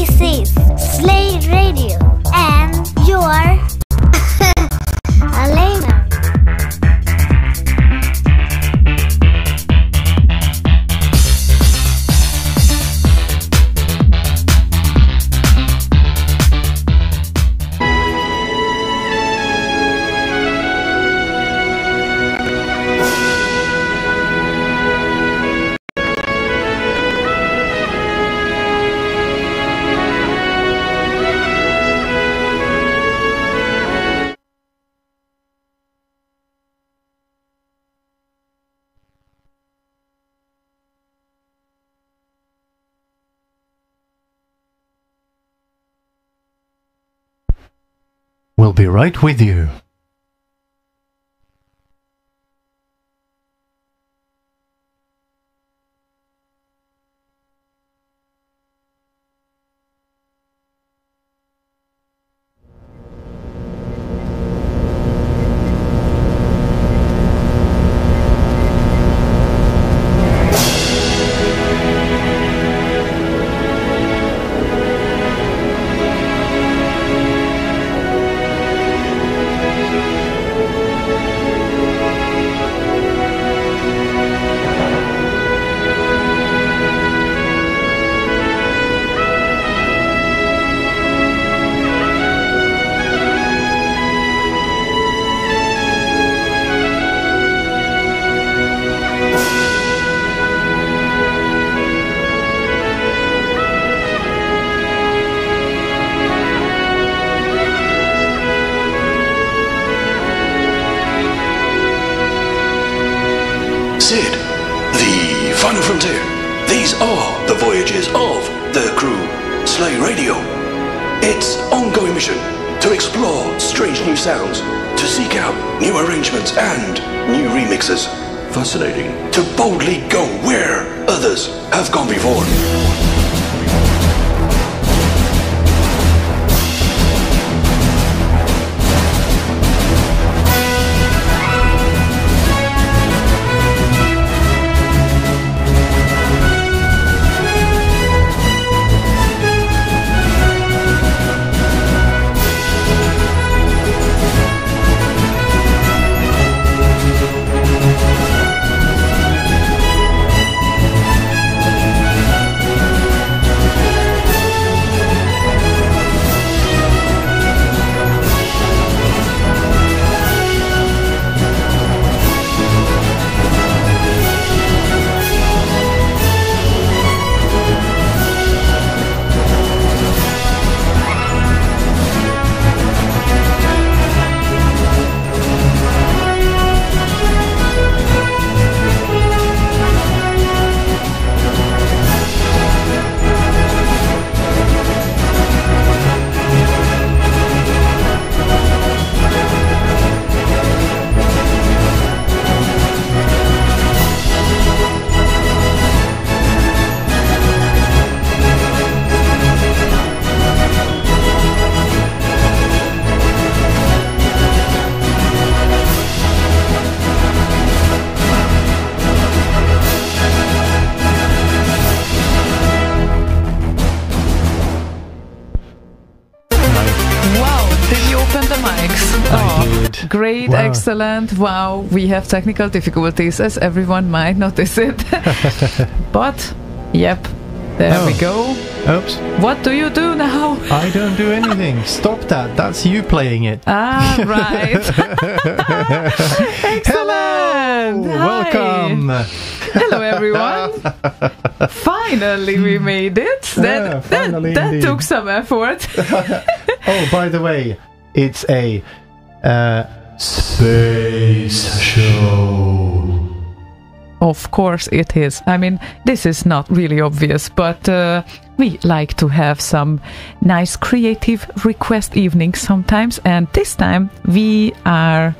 This is Slay Radio, and you're a layman. We'll be right with you. These are the voyages of the crew, Slay Radio. Its ongoing mission to explore strange new sounds, to seek out new arrangements and new remixes. Fascinating. To boldly go where others have gone before. Great, wow. Excellent. Wow, we have technical difficulties, as everyone might notice it. But, yep, there we go. Oops. What do you do now? I don't do anything. Stop that. That's you playing it. Ah, right. Hello. Excellent. Hi. Welcome. Hello, everyone. Finally, we made it. That took some effort. Oh, by the way, it's a space show. Of course it is. I mean, this is not really obvious, but we like to have some nice creative request evenings sometimes, and this time we are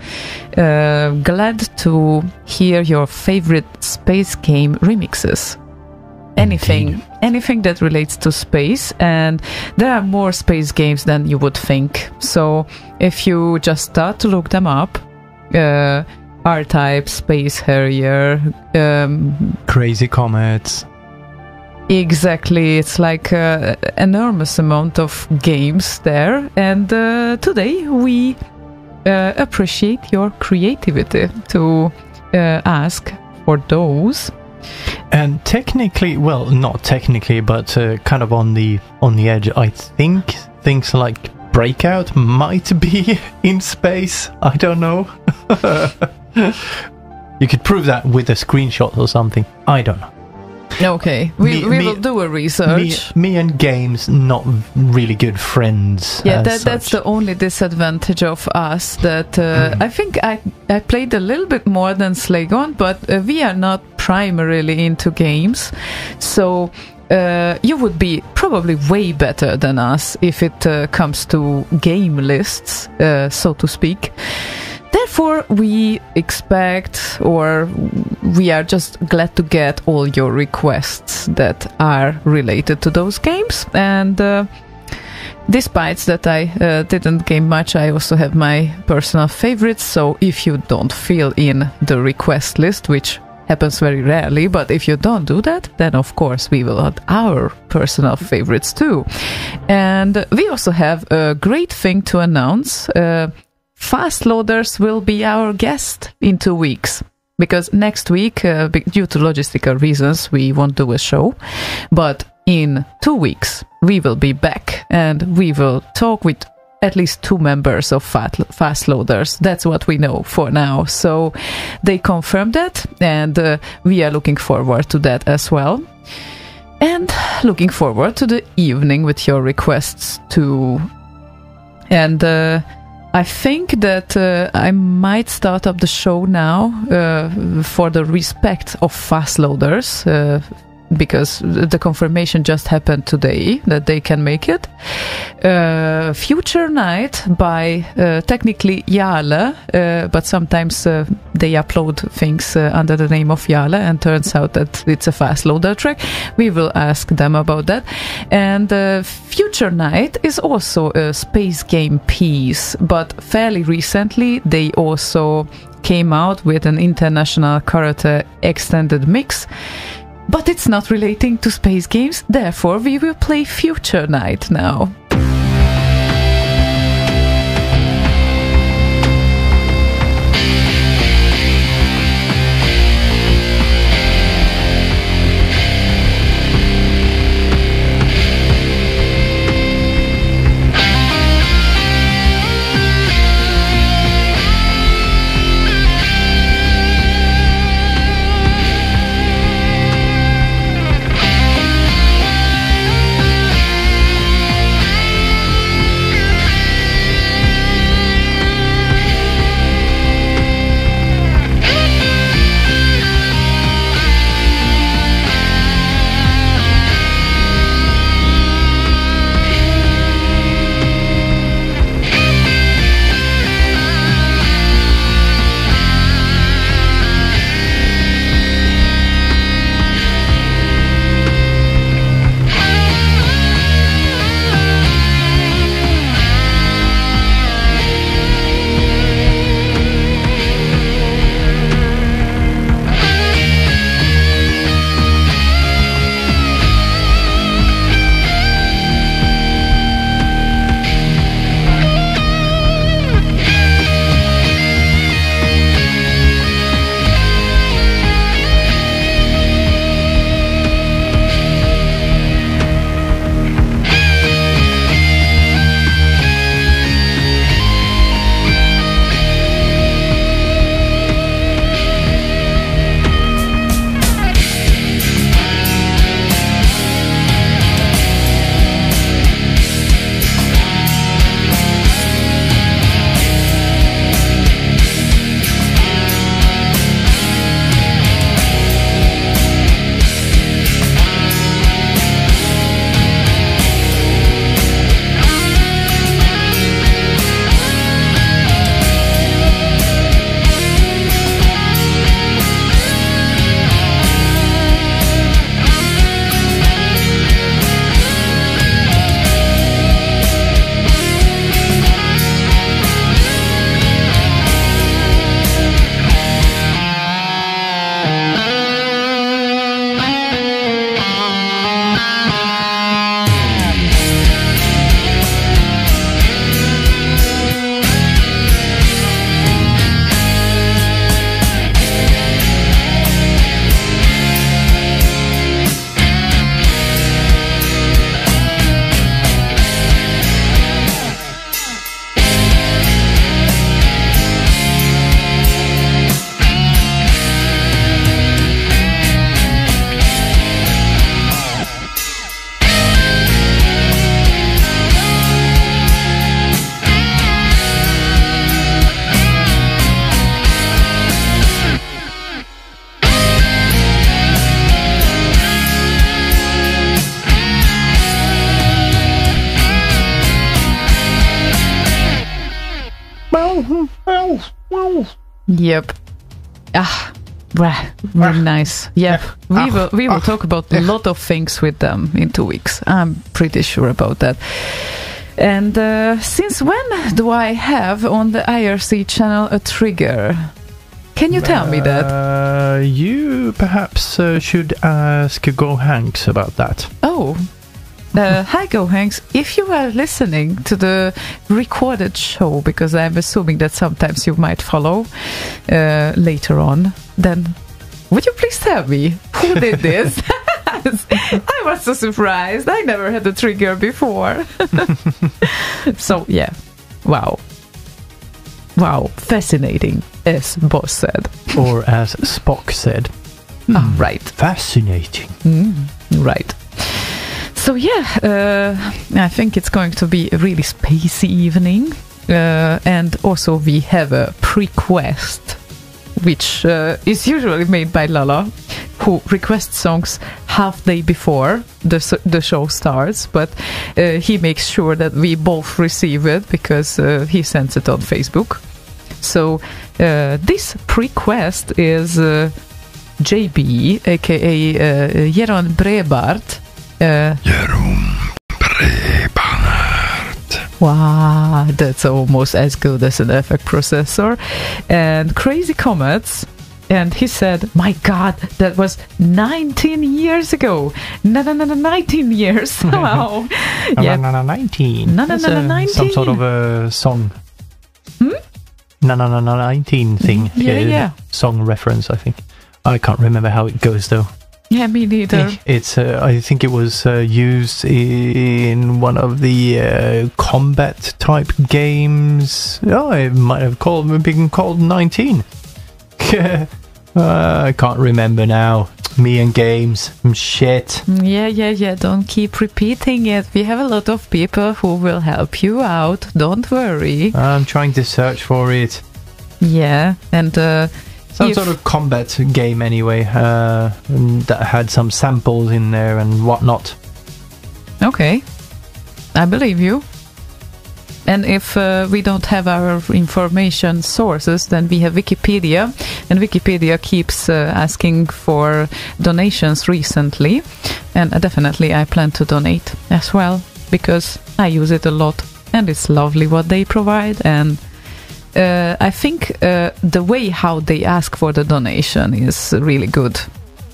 glad to hear your favorite space game remixes. Anything that relates to space, and there are more space games than you would think. So if you just start to look them up, R-Type, Space Harrier, Crazy Comets, Exactly, it's like enormous amount of games there, and today we appreciate your creativity to ask for those. And technically, well, not technically, but kind of on the edge, I think things like Breakout might be in space. I don't know. You could prove that with a screenshot or something. I don't know. Okay, we will do a research. Me and games, not really good friends. Yeah, that's the only disadvantage of us. That I think I played a little bit more than Slaygon, but we are not primarily into games. So you would be probably way better than us if it comes to game lists, so to speak. Therefore, we expect, or we are just glad to get all your requests that are related to those games. And despite that I didn't game much, I also have my personal favorites. So if you don't fill in the request list, which happens very rarely, but if you don't do that, then of course we will add our personal favorites too. And we also have a great thing to announce. Fast Loaders will be our guest in 2 weeks, because next week, due to logistical reasons, we won't do a show. But in 2 weeks, we will be back and we will talk with at least 2 members of Fast Loaders. That's what we know for now. So they confirmed that, and we are looking forward to that as well. And looking forward to the evening with your requests too. And I think that I might start up the show now for the respect of fast loaders, because the confirmation just happened today that they can make it. Future Night by technically Jarle, but sometimes they upload things under the name of Jarle, and turns out that it's a fast loader track. We will ask them about that. And Future Night is also a space game piece, but fairly recently they also came out with an International Karate extended mix. But it's not relating to space games, therefore we will play Future Night now. Yep. Really nice. Yep. We will talk about a lot of things with them in 2 weeks. I'm pretty sure about that. And since when do I have on the IRC channel a trigger? Can you tell me that? You perhaps should ask Go Hanks about that. Oh. Hi, Go Hanks. If you are listening to the recorded show, because I'm assuming that sometimes you might follow later on, then would you please tell me who did this? I was so surprised. I never had a trigger before. So, yeah. Wow. Fascinating, as Boss said. Or as Spock said. Right. Fascinating. Right. So I think it's going to be a really spacey evening, and also we have a pre-quest, which is usually made by Lala, who requests songs half day before the show starts, but he makes sure that we both receive it because he sends it on Facebook. So this pre-quest is JB, aka Jeroen Breebaart. Jeroen Breebaart. Wow, that's almost as good as an effect processor. And Crazy Comets. And he said, my God, that was 19 years ago. 19 years. Wow. 19. 19. Some sort of a song. 19 thing. Yeah. Song reference, I think. I can't remember how it goes, though. Yeah, me neither. It's. I think it was used in one of the combat type games. Oh, it might have been called 19. I can't remember now. Me and games. Shit. Yeah. Don't keep repeating it. We have a lot of people who will help you out. Don't worry. I'm trying to search for it. Yeah, and some sort of combat game anyway, that had some samples in there and whatnot. Okay, I believe you. And if we don't have our information sources, then we have Wikipedia, and Wikipedia keeps asking for donations recently, and definitely I plan to donate as well, because I use it a lot, and it's lovely what they provide, and I think the way how they ask for the donation is really good.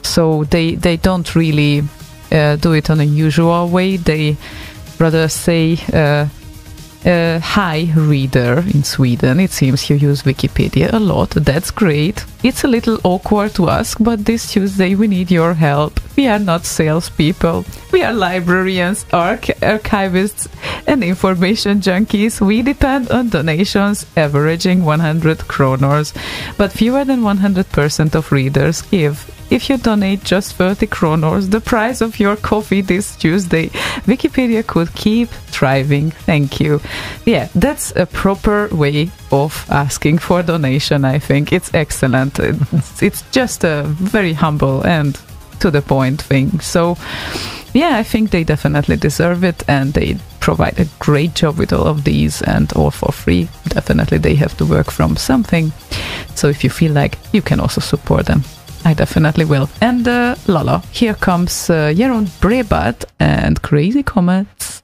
So they don't really do it on a usual way. They rather say, hi reader in Sweden. It seems you use Wikipedia a lot. That's great. It's a little awkward to ask, but this Tuesday we need your help. We are not salespeople. We are librarians, archivists, and information junkies. We depend on donations averaging 100 kronors, but fewer than 100% of readers give. If you donate just 30 kronors, the price of your coffee this Tuesday, Wikipedia could keep thriving. Thank you. Yeah, that's a proper way of asking for donation, I think. It's excellent. It's just a very humble and to the point thing. So, yeah, I think they definitely deserve it, and they provide a great job with all of these, and all for free. Definitely they have to work from something. So if you feel like, you can also support them. I definitely will. And Lala, here comes Jeroen Breebaart and Crazy Comets.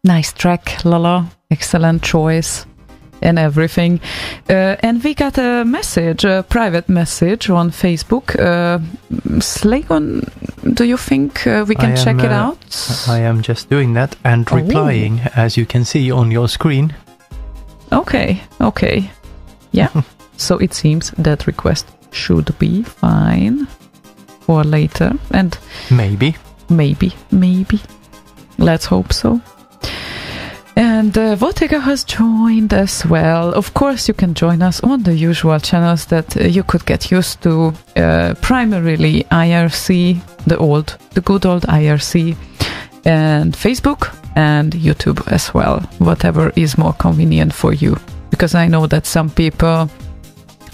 Nice track, Lala. Excellent choice and everything. And we got a message, a private message on Facebook. Slaygon, do you think we can check it out? I am just doing that and replying, as you can see on your screen. Okay. Yeah. So it seems that request should be fine for later. And maybe. Let's hope so. And Votega has joined as well. Of course, you can join us on the usual channels that you could get used to. Primarily IRC, the good old IRC, and Facebook and YouTube as well. Whatever is more convenient for you. Because I know that some people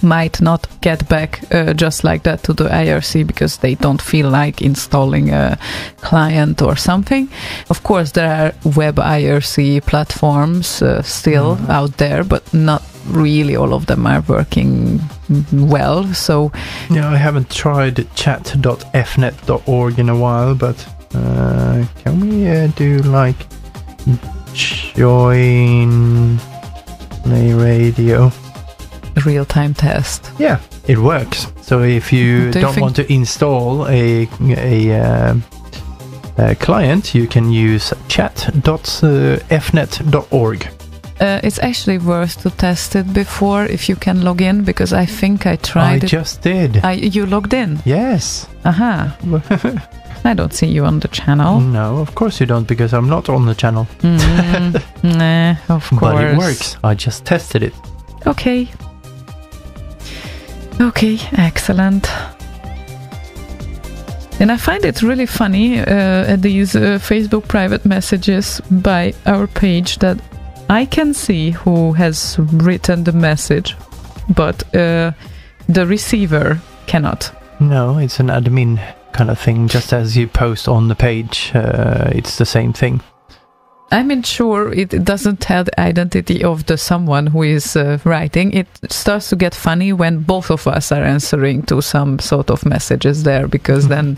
might not get back just like that to the IRC because they don't feel like installing a client or something. Of course, there are web IRC platforms still out there, but not really all of them are working well. So yeah, I haven't tried chat.efnet.org in a while, but can we do like join Slay Radio? Real-time test. Yeah, it works. So if you don't want to install a client, you can use chat.efnet.org. It's actually worth to test it before if you can log in, because I think I tried it. I just did. You logged in? Yes. Aha. I don't see you on the channel. No, of course you don't, because I'm not on the channel. Nah, of course. But it works. I just tested it. Okay, excellent. And I find it really funny these Facebook private messages by our page that I can see who has written the message, but the receiver cannot. No, it's an admin kind of thing. Just as you post on the page, it's the same thing. I mean, sure, it doesn't tell the identity of the someone who is writing. It starts to get funny when both of us are answering to some sort of messages there, because then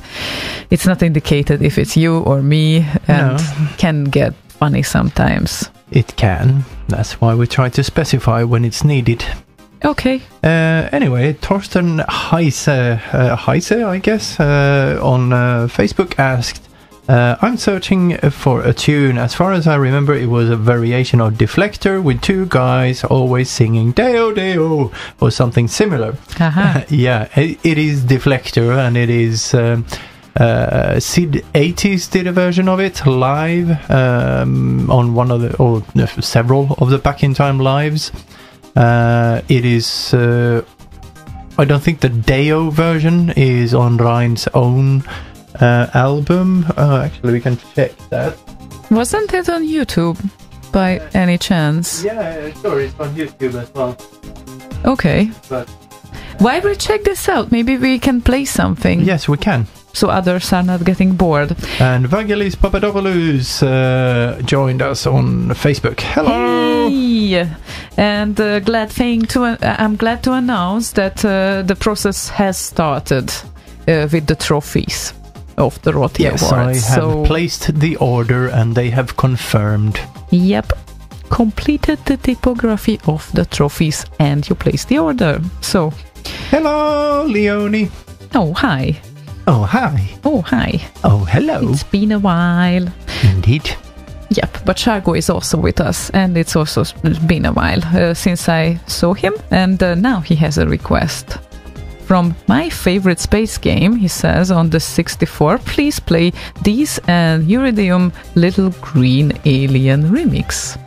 it's not indicated if it's you or me, and can get funny sometimes. It can. That's why we try to specify when it's needed. Okay. Anyway, Torsten Heise, I guess, on Facebook asked, I'm searching for a tune. As far as I remember, it was a variation of Deflector with two guys always singing Deo Deo or something similar. Yeah, it is Deflector, and it is Sid 80s did a version of it live on one of the, or several of the Back in Time lives. It is I don't think the Deo version is on Reyn's own album. Actually, we can check that. Wasn't it on YouTube by any chance? Yeah, sure, it's on YouTube as well. Okay. But why we check this out? Maybe we can play something. Yes, we can. So others are not getting bored. And Vangelis Papadopoulos joined us on Facebook. Hello! Hey! And I'm glad to announce that the process has started with the trophies of the Rotti Awards. Yes, I have placed the order and they have confirmed. Yep. Completed the typography of the trophies and you placed the order. So... Hello, Leonie. Oh, hi. Oh, hi. Oh, hi. Oh, hello. It's been a while. Indeed. Yep, but Shargo is also with us, and it's also been a while since I saw him, and now he has a request. From my favorite space game, he says, on the 64, please play Dees and Uridium Little Green Alien remix.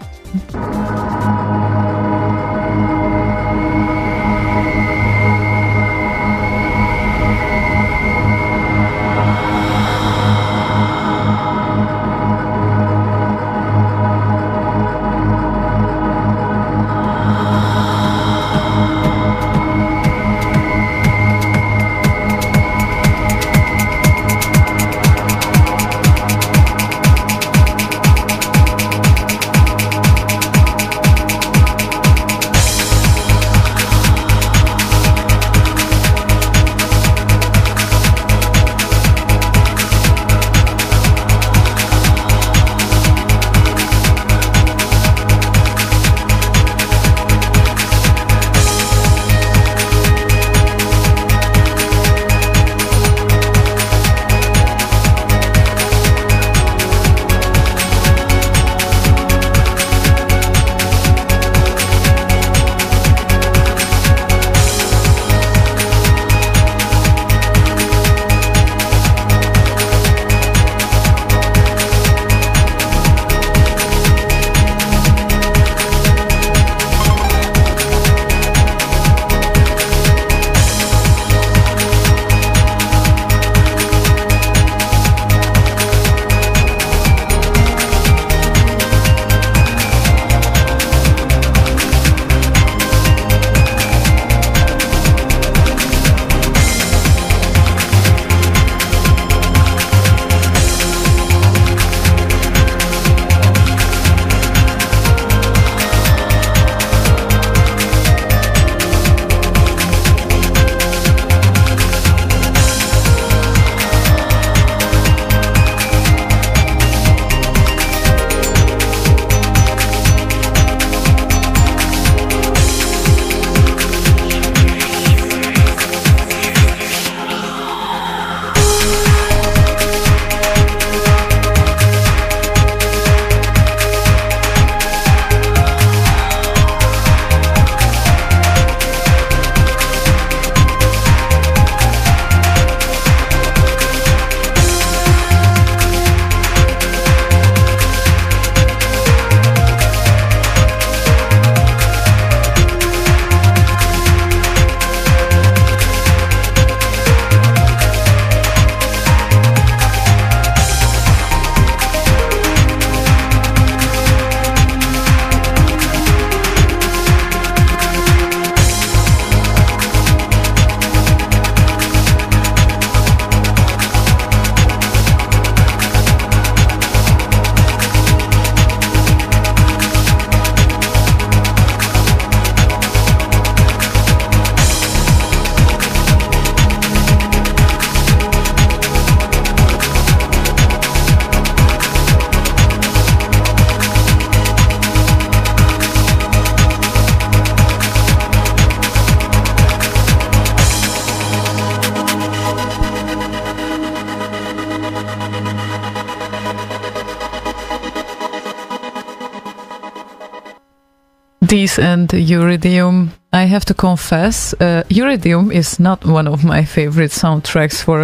Dees and Uridium. I have to confess, Uridium is not one of my favorite soundtracks for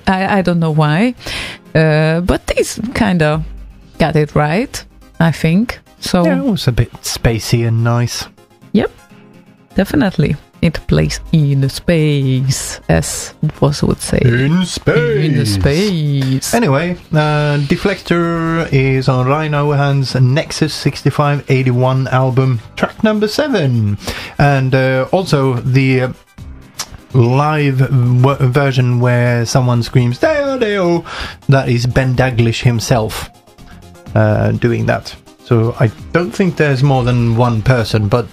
I don't know why, but Dees kind of got it right, I think. So yeah, it was a bit spacey and nice. Yep, definitely. It plays in space, as Boss would say. In space! In space! Anyway, Deflector is on Reyn Ouwehand's Nexus 6581 album, track number 7. And also the live version where someone screams, Deo, Deo! That is Ben Daglish himself doing that. So I don't think there's more than one person, but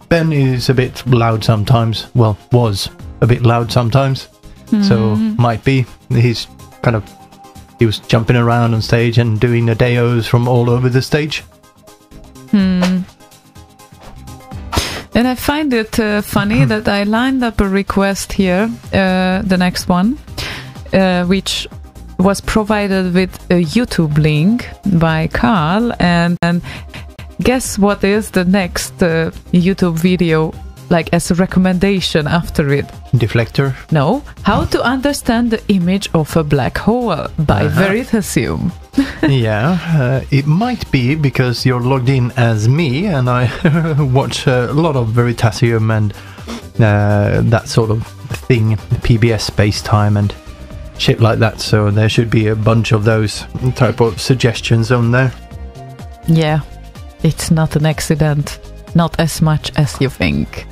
Ben is a bit loud sometimes. Well, was a bit loud sometimes. So might be he was jumping around on stage and doing the deos from all over the stage. And I find it funny that I lined up a request here, the next one, which was provided with a YouTube link by Carl, and guess what is the next YouTube video, like as a recommendation after it? Deflector? No. How to understand the image of a black hole by Veritasium. Yeah, it might be because you're logged in as me, and I watch a lot of Veritasium and that sort of thing, PBS Space-Time and shit like that, so there should be a bunch of those type of suggestions on there. Yeah. It's not an accident, not as much as you think.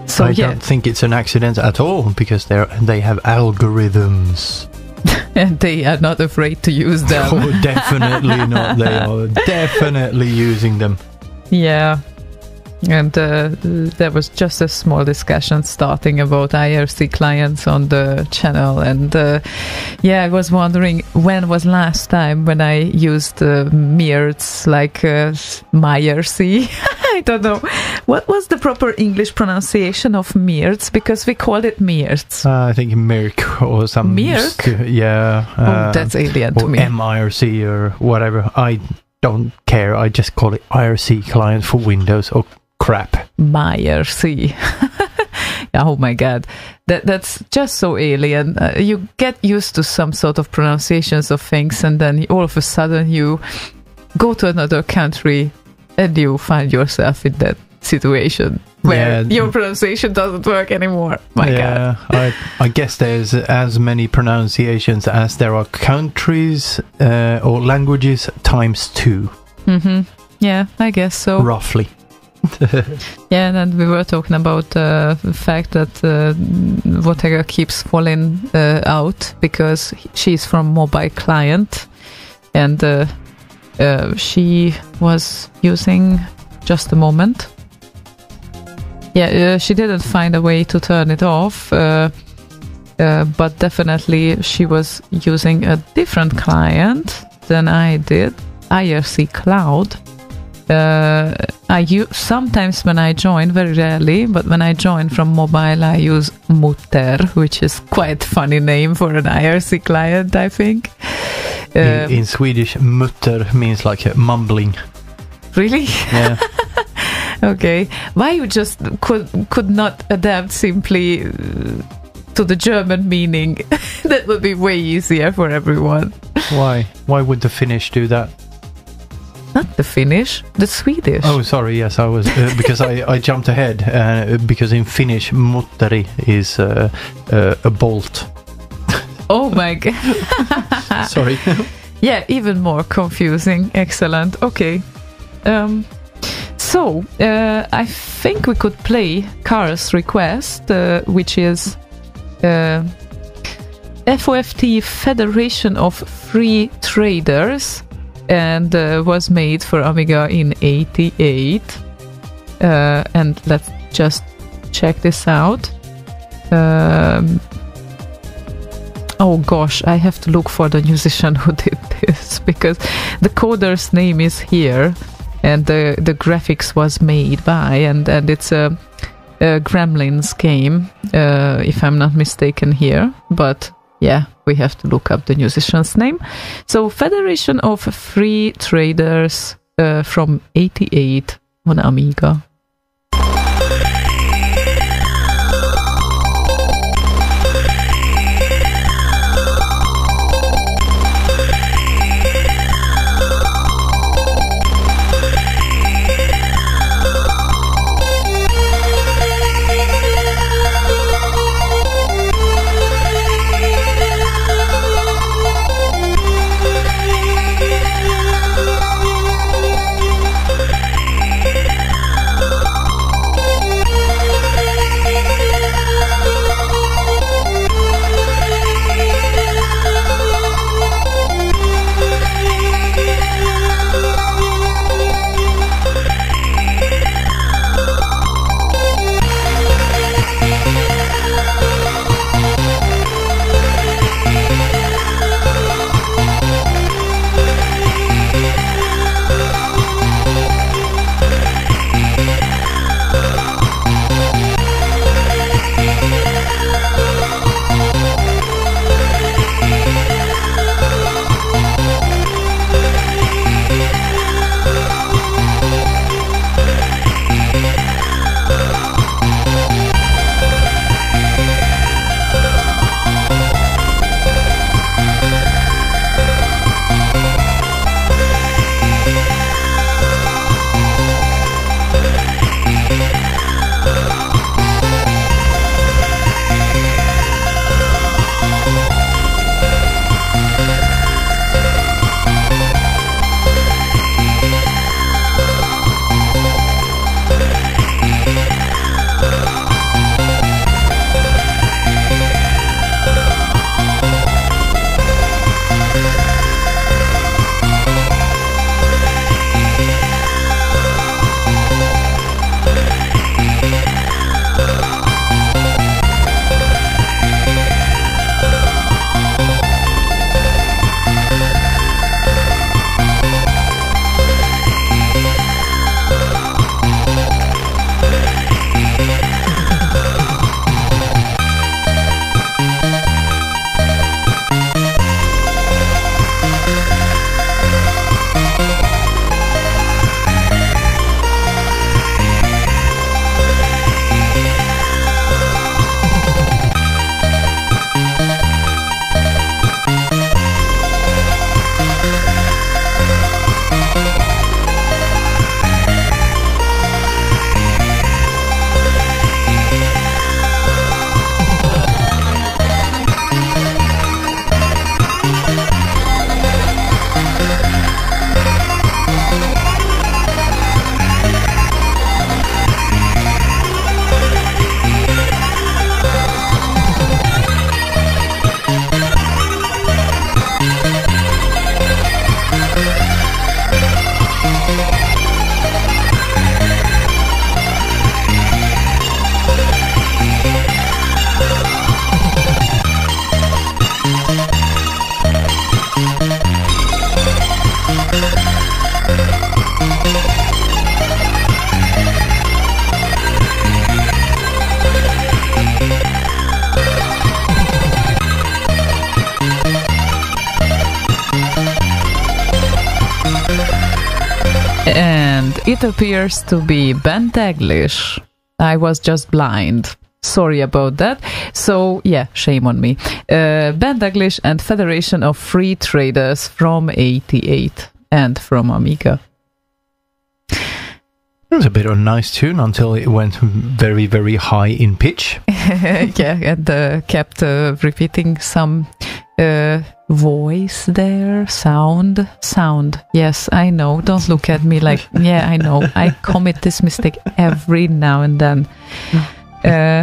So I don't think it's an accident at all, because they have algorithms. And they are not afraid to use them. Oh, definitely not. They are definitely using them. Yeah. And there was just a small discussion starting about IRC clients on the channel, and I was wondering when was last time when I used Meerts, like MyRC. I don't know what was the proper English pronunciation of Meerts, because we called it Meerts. I think Mirk or some Mirk. Yeah. That's alien to me. Or MIRC or whatever. I don't care. I just call it IRC client for Windows. Or crap. MyRC. Oh my god, that's just so alien. You get used to some sort of pronunciations of things, and then all of a sudden you go to another country and you find yourself in that situation where your pronunciation doesn't work anymore. My god. I guess there's as many pronunciations as there are countries or languages times 2. Yeah, I guess so. Roughly. Yeah, and we were talking about the fact that Whatever keeps falling out because she's from mobile client, and she was using just a moment. Yeah, she didn't find a way to turn it off, but definitely she was using a different client than I did, IRC Cloud. Sometimes when I join, very rarely, but when I join from mobile, I use Mutter, which is quite funny name for an IRC client, I think. In Swedish, mutter means like mumbling. Really? Yeah. Okay. Why you just could not adapt simply to the German meaning? That would be way easier for everyone. Why? Why would the Finnish do that? Not the Finnish, the Swedish. Oh, sorry. Yes, I was because I jumped ahead because in Finnish, mutteri is a bolt. Oh my god! Sorry. Yeah, even more confusing. Excellent. Okay. So I think we could play Carl's request, which is FOFT Federation of Free Traders. And was made for Amiga in '88. And let's just check this out. Oh gosh, I have to look for the musician who did this, because the coder's name is here, and the graphics was made by, and it's a Gremlins game, if I'm not mistaken here, but yeah, we have to look up the musician's name. So Federation of Free Traders from '88, on Amiga. And it appears to be Ben Daglish. I was just blind. Sorry about that. So, yeah, shame on me. Ben Daglish and Federation of Free Traders from 88 and from Amiga. It was a bit of a nice tune until it went very, very high in pitch. Yeah, and kept repeating some voice there. Sound. Yes, I know. Don't look at me like, yeah, I know. I commit this mistake every now and then.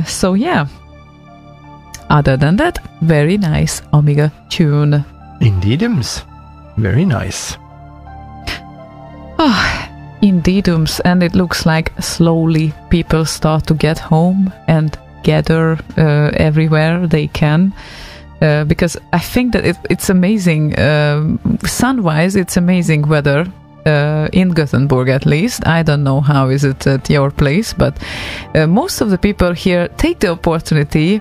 So, yeah. Other than that, very nice Amiga tune. Indeedums. Very nice. Indeedums, and it looks like slowly people start to get home and gather everywhere they can, because I think that it's amazing. Sun-wise, it's amazing weather in Gothenburg, at least. I don't know how is it at your place, but most of the people here take the opportunity.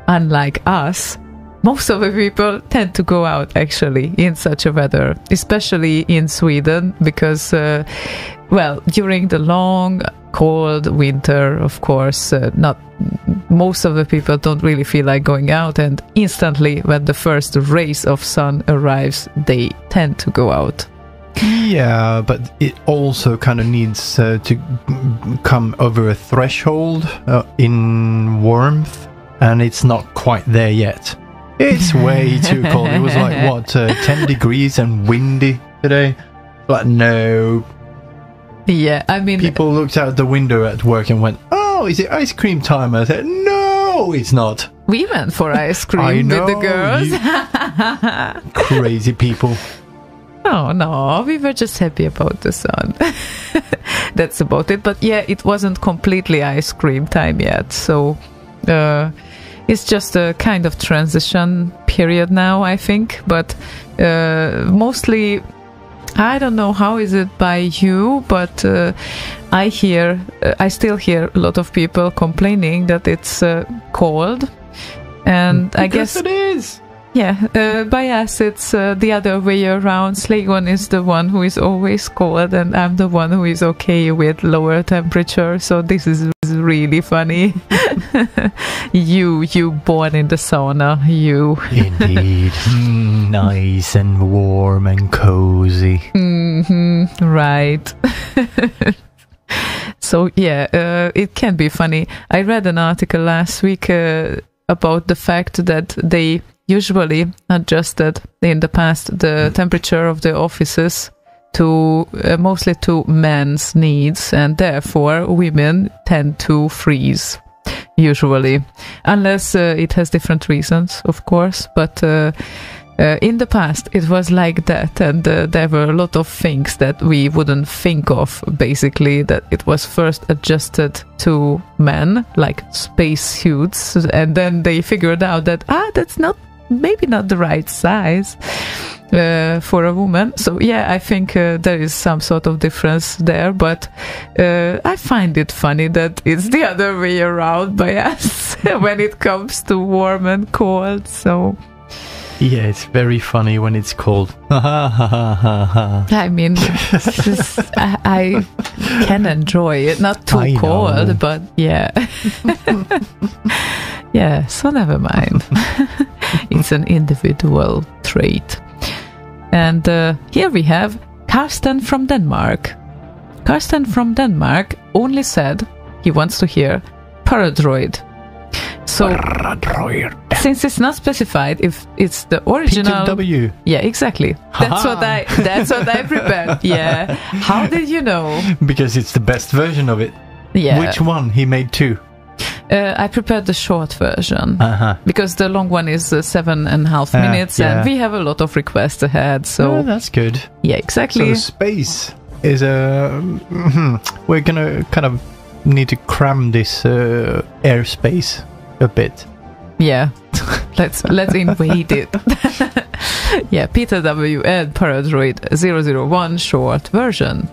Unlike us, most of the people tend to go out actually in such a weather, especially in Sweden, because well, during the long, cold winter, of course, not most of the people don't really feel like going out, and instantly when the first rays of sun arrives, they tend to go out. Yeah, but it also kind of needs to come over a threshold in warmth, and it's not quite there yet. It's way too cold. It was like, what, 10 degrees and windy today? Like, no. Yeah, I mean... People looked out the window at work and went, oh, is it ice cream time? I said, no, it's not. We went for ice cream with the girls. Crazy people. Oh, no, we were just happy about the sun. That's about it. But yeah, it wasn't completely ice cream time yet. So it's just a kind of transition period now, I think. But mostly, I don't know how is it by you, but I still hear a lot of people complaining that it's cold. And I guess it is. Yeah, by us it's the other way around. Slaygon is the one who is always cold, and I'm the one who is okay with lower temperature. So this is really funny. you born in the sauna, you. Indeed. Nice and warm and cozy. Right. So yeah, it can be funny. I read an article last week about the fact that they usually adjusted in the past the temperature of the offices to mostly to men's needs, and therefore women tend to freeze usually, unless it has different reasons, of course. But in the past it was like that, and there were a lot of things that we wouldn't think of, basically, that it was first adjusted to men, like space suits, and then they figured out that that's maybe not the right size for a woman. So yeah, I think there is some sort of difference there, but I find it funny that it's the other way around by us when it comes to warm and cold. So yeah, it's very funny when it's cold. I mean, I can enjoy it, not too cold, but yeah. Yeah, so never mind. It's an individual trait. And here we have Karsten from Denmark. Karsten from Denmark only said he wants to hear Paradroid. So, since it's not specified if it's the original... PW. Yeah, exactly. That's what I prepared. Yeah. How did you know? Because it's the best version of it. Yeah. Which one? He made two. I prepared the short version because the long one is 7.5 minutes, and we have a lot of requests ahead. So that's good. Yeah, exactly. So space is we're gonna kind of need to cram this airspace a bit. Yeah, let's invade it. Yeah, Peter W and Paradroid 001 short version.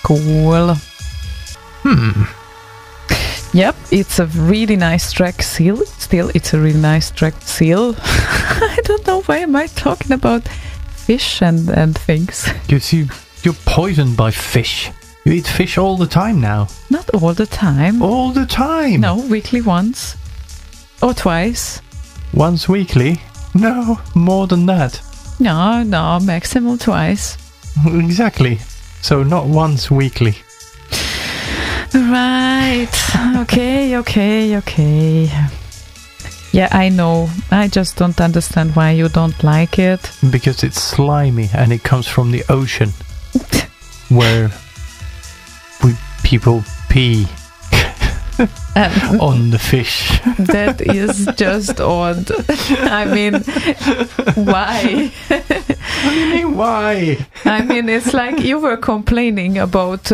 cool. Yep, it's a really nice track seal. Still, it's a really nice track seal. I don't know why am I talking about fish and things. Because you're poisoned by fish. You eat fish all the time now. Not all the time. All the time? No, weekly once. Or twice. Once weekly? No, more than that. No, maximum twice. Exactly. So not once weekly. Right. Okay. Yeah, I know. I just don't understand why you don't like it. Because it's slimy and it comes from the ocean. Where people pee on the fish. That is just odd. I mean, why? What do you mean, why? I mean, it's like you were complaining about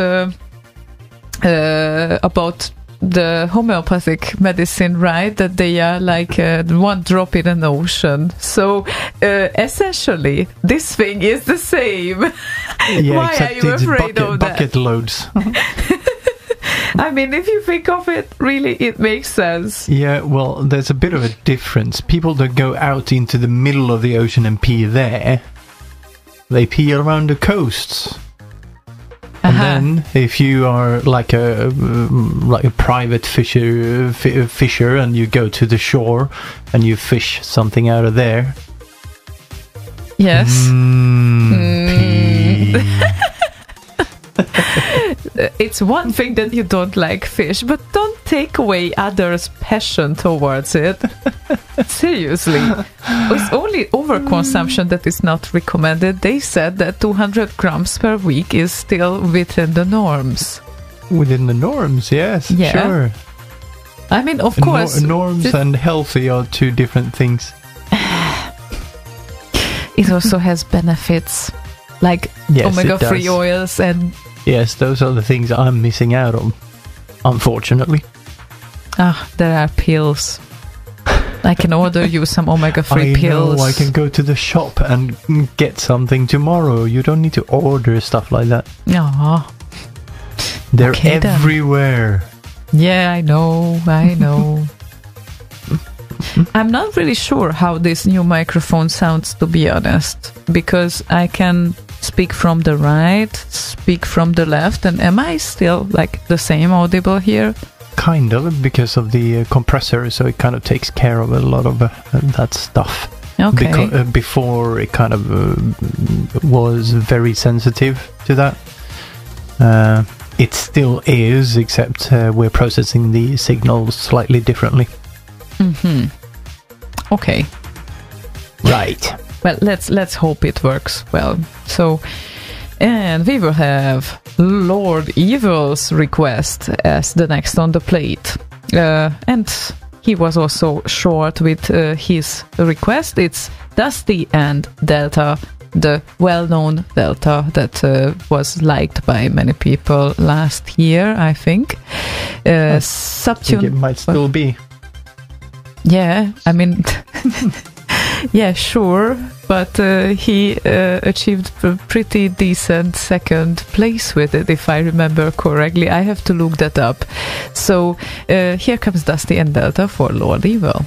the homeopathic medicine, right? That they are like one drop in an ocean. So essentially, this thing is the same. Yeah, why are you afraid of that? Bucket loads. I mean, if you think of it, really, it makes sense. Yeah, well, there's a bit of a difference. People that go out into the middle of the ocean and pee there, they pee around the coasts. And then, if you are like a private fisher, and you go to the shore and you fish something out of there. Yes. Pee. It's one thing that you don't like fish, but don't take away others' passion towards it. Seriously. It's only overconsumption that is not recommended. They said that 200 grams per week is still within the norms. Within the norms, yes, yeah. Sure. I mean, of course. Norms and healthy are two different things. It also has benefits, like omega-3 oils and... Yes, those are the things I'm missing out on, unfortunately. There are pills. I can order you some omega-3 pills. I can go to the shop and get something tomorrow. You don't need to order stuff like that. Aww. They're everywhere. Then. Yeah, I know. I'm not really sure how this new microphone sounds, to be honest, because I can speak from the right, speak from the left, and am I still like the same audible here? Kind of, because of the compressor, so it kind of takes care of a lot of that stuff. Okay. Before it kind of was very sensitive to that. It still is, except we're processing the signals slightly differently. Okay. Right. Well, let's hope it works well. So, and we will have Lord Evil's request as the next on the plate. And he was also short with his request. It's Dusty and Delta, the well-known Delta that was liked by many people last year, I think. Subtune. I think it might still be. Yeah, I mean... Yeah, sure, but he achieved a pretty decent second place with it, if I remember correctly. I have to look that up. So here comes Dusty and Delta for Lord Evil.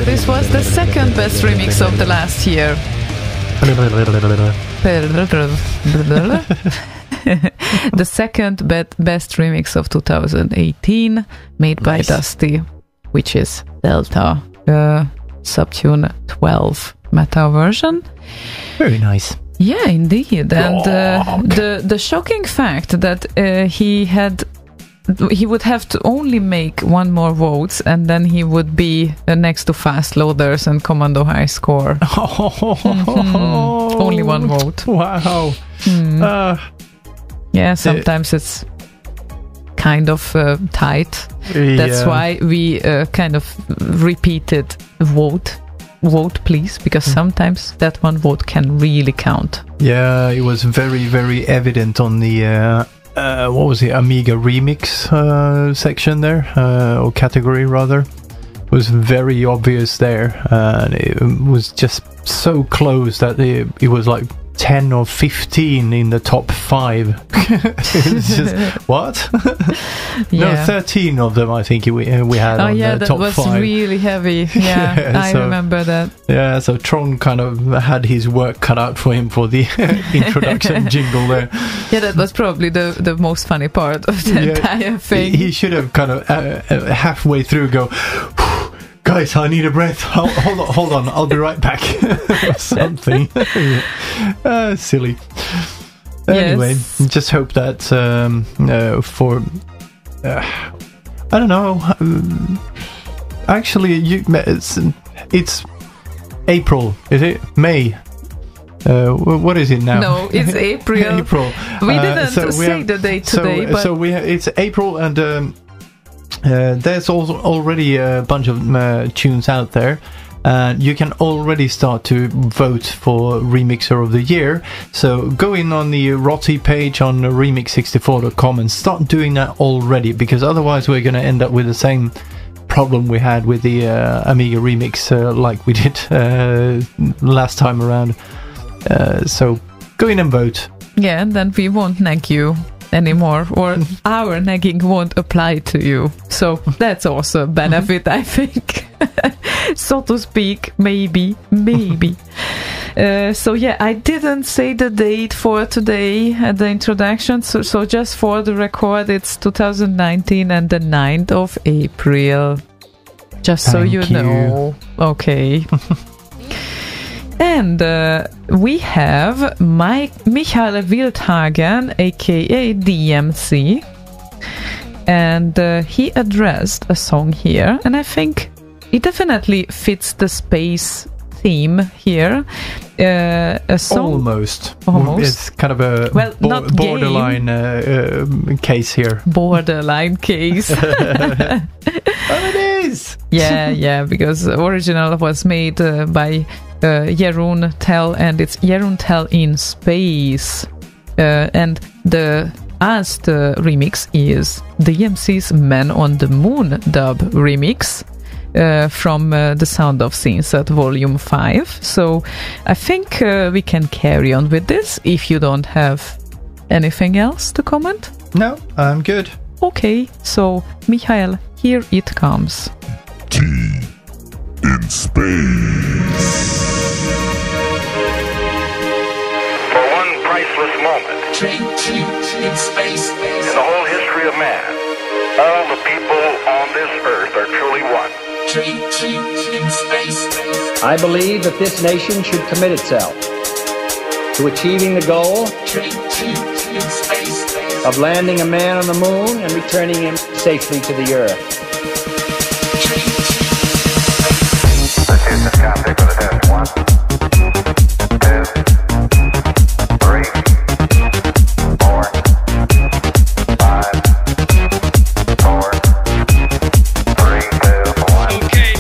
this was the second best remix of the last year. The second best remix of 2018, made by Dusty, which is Delta Subtune 12 meta version. Very nice. Yeah, indeed. And the shocking fact that he would have to only make one more votes, and then he would be next to Fast Loaders and Commando High Score. Only one vote. Wow. Yeah, sometimes it's kind of tight. That's why we kind of repeated vote please, because sometimes that one vote can really count. Yeah, it was very, very evident on the what was it, Amiga remix section there, or category rather. It was very obvious there, and it was just so close that it was like 10 or 15 in the top 5. It's just, what? No, 13 of them I think we had on the top 5. Oh yeah, that was really heavy. Yeah, I remember that. Yeah, so Tron kind of had his work cut out for him for the introduction jingle there. Yeah, that was probably the most funny part of the entire thing. He should have kind of halfway through go, guys, I need a breath. Hold on, I'll be right back. Or something. Silly. Anyway, just hope that for I don't know. Actually, it's April. Is it May? What is it now? No, it's April. April. We didn't say the date today. But it's April, and there's also already a bunch of tunes out there. You can already start to vote for Remixer of the Year. So go in on the Rotti page on remix64.com and start doing that already, because otherwise we're going to end up with the same problem we had with the Amiga remix like we did last time around. So go in and vote. Yeah, and then we won't nag you anymore, or our nagging won't apply to you. So that's also a benefit, I think. So to speak, maybe. So yeah, I didn't say the date for today at the introduction, so just for the record, it's 2019 and the 9th of April. Just so you know. Okay. And we have Michael Wildhagen, aka DMC, and he addressed a song here, and I think it definitely fits the space theme here. A song almost. It's kind of a borderline case here. Borderline case. Oh, it is. Yeah, because the original was made by Jeroen Tel, and it's Jeroen Tel in space, and the remix is DMC's Man on the Moon dub remix from The Sound of Scenes at Volume 5. So I think we can carry on with this if you don't have anything else to comment. No, I'm good. Okay, so Michael, here it comes. T in space. For one priceless moment in space. in the whole history of man, all the people on this earth are truly one. In space. I believe that this nation should commit itself to achieving the goal In space. of landing a man on the moon and returning him safely to the earth. This is the traffic for the test. 1, 2, 3, 4, 5, 4, 3, 2, 1. Okay.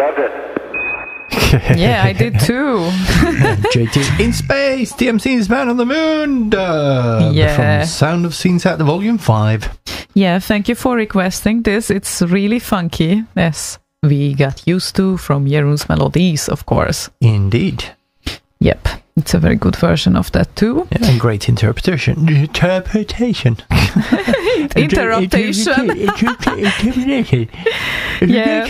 loved it. Yeah, I did too. JT in space, DMC's Man on the Moon. Yeah. From Sound of Scenes at the Volume 5. Yeah, thank you for requesting this. It's really funky, as we got used to from Jeroen's melodies, of course. Indeed. Yep, it's a very good version of that too. Yeah, and great interpretation. Interpretation. Interruptation. Yeah.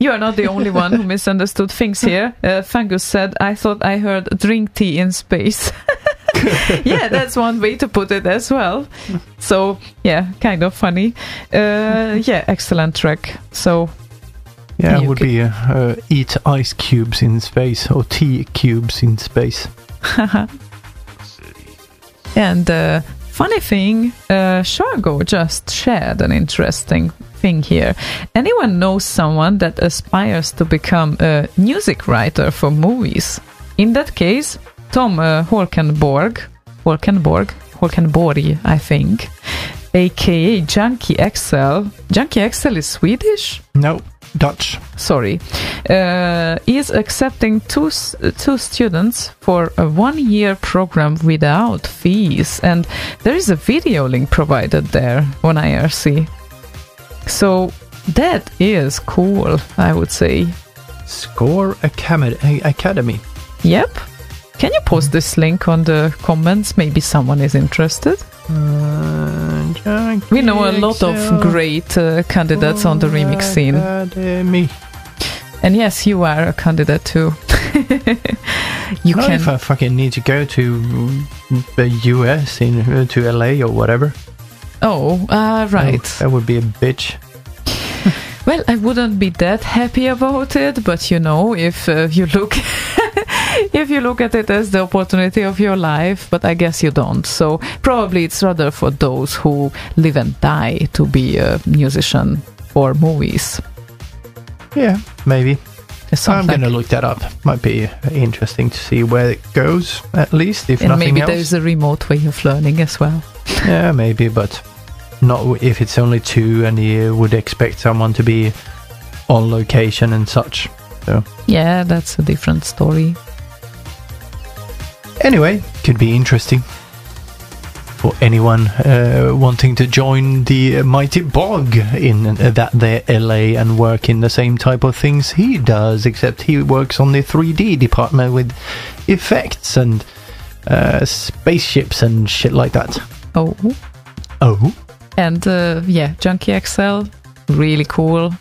You are not the only one who misunderstood things here. Fungus said, I thought I heard drink tea in space. Yeah, that's one way to put it as well. So, yeah, kind of funny. Yeah, excellent track. So, yeah, it would be eat ice cubes in space or tea cubes in space. And funny thing, Shargo just shared an interesting thing here. Anyone knows someone that aspires to become a music writer for movies? In that case, Tom Holkenborg, I think, aka Junkie XL. Junkie XL is Swedish? No, Dutch. Sorry. Is accepting two students for a 1-year program without fees. And there is a video link provided there on IRC. So that is cool, I would say. Score Academy. Yep. Can you post this link on the comments? Maybe someone is interested. We know a lot of great candidates on the remix scene. Academy. And yes, you are a candidate too. Not if I fucking need to go to the US, to LA or whatever. Oh, right. That would be a bitch. Well, I wouldn't be that happy about it, but you know, if you look if you look at it as the opportunity of your life, but I guess you don't. So probably it's rather for those who live and die to be a musician for movies. Yeah, maybe. I'm Like, going to look that up. Might be interesting to see where it goes, at least, if and nothing maybe else. there's a remote way of learning as well. Yeah, maybe, but not if it's only 2 and you would expect someone to be on location and such. So Yeah, that's a different story. anyway, could be interesting for anyone wanting to join the mighty bog in that there LA and work in the same type of things he does, except he works on the 3D department with effects and spaceships and shit like that. Oh. And yeah, Junkie XL, really cool.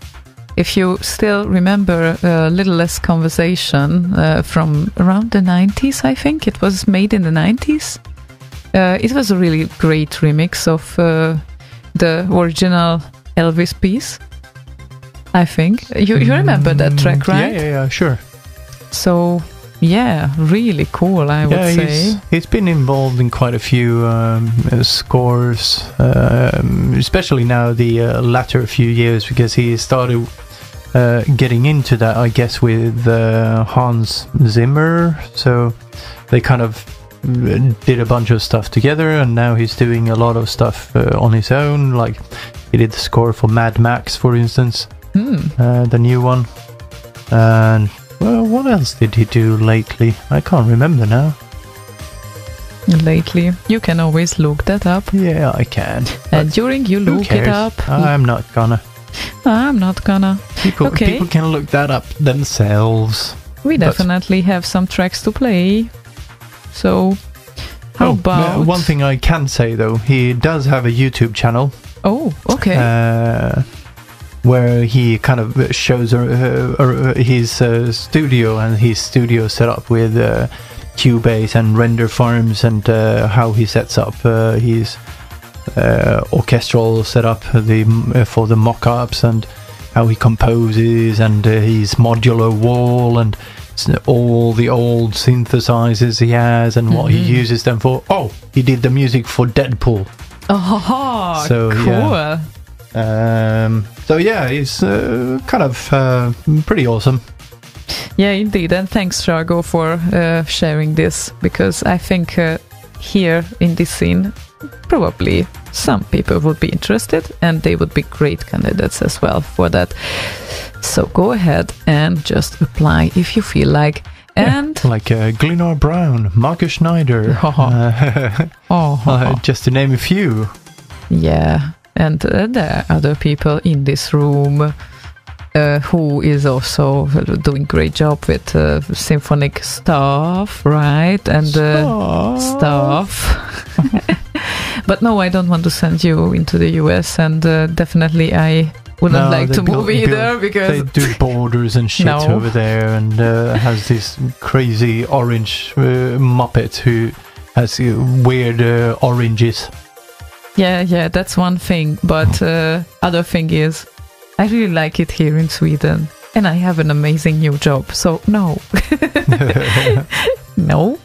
If you still remember a Little Less Conversation from around the 90s, I think it was made in the 90s. It was a really great remix of the original Elvis piece, I think. You remember that track, right? Yeah, sure. So, yeah, really cool, I would say. He's been involved in quite a few scores, especially now the latter few years, because he started getting into that, I guess, with Hans Zimmer. So they kind of did a bunch of stuff together, and now he's doing a lot of stuff on his own. Like he did the score for Mad Max, for instance, the new one. And well, what else did he do lately? I can't remember now. Lately, you can always look that up. Yeah, I can. And during you look it up, I'm not gonna. People can look that up themselves. We definitely have some tracks to play. So, how about... One thing I can say, though, he does have a YouTube channel. Oh, okay. Where he kind of shows his studio and his studio setup with Cubase and render farms, and how he sets up his orchestral setup for the mock-ups, and how he composes, and his modular wall, and all the old synthesizers he has, and what he uses them for. Oh, he did the music for Deadpool. Oh, so, cool. Yeah. So yeah, he's kind of pretty awesome. Yeah, indeed. And thanks, Shargo, for sharing this, because I think here in this scene, probably some people would be interested, and they would be great candidates as well for that. So go ahead and just apply if you feel like. And like Glenor Brown, Marcus Schneider, just to name a few. Yeah, and there are other people in this room who is also doing great job with symphonic stuff, right? And stuff. But no, I don't want to send you into the US, and definitely I wouldn't like to move either, because they do borders and shit over there, and has this crazy orange Muppet who has weird oranges. Yeah, that's one thing. But other thing is, I really like it here in Sweden, and I have an amazing new job. So no, no.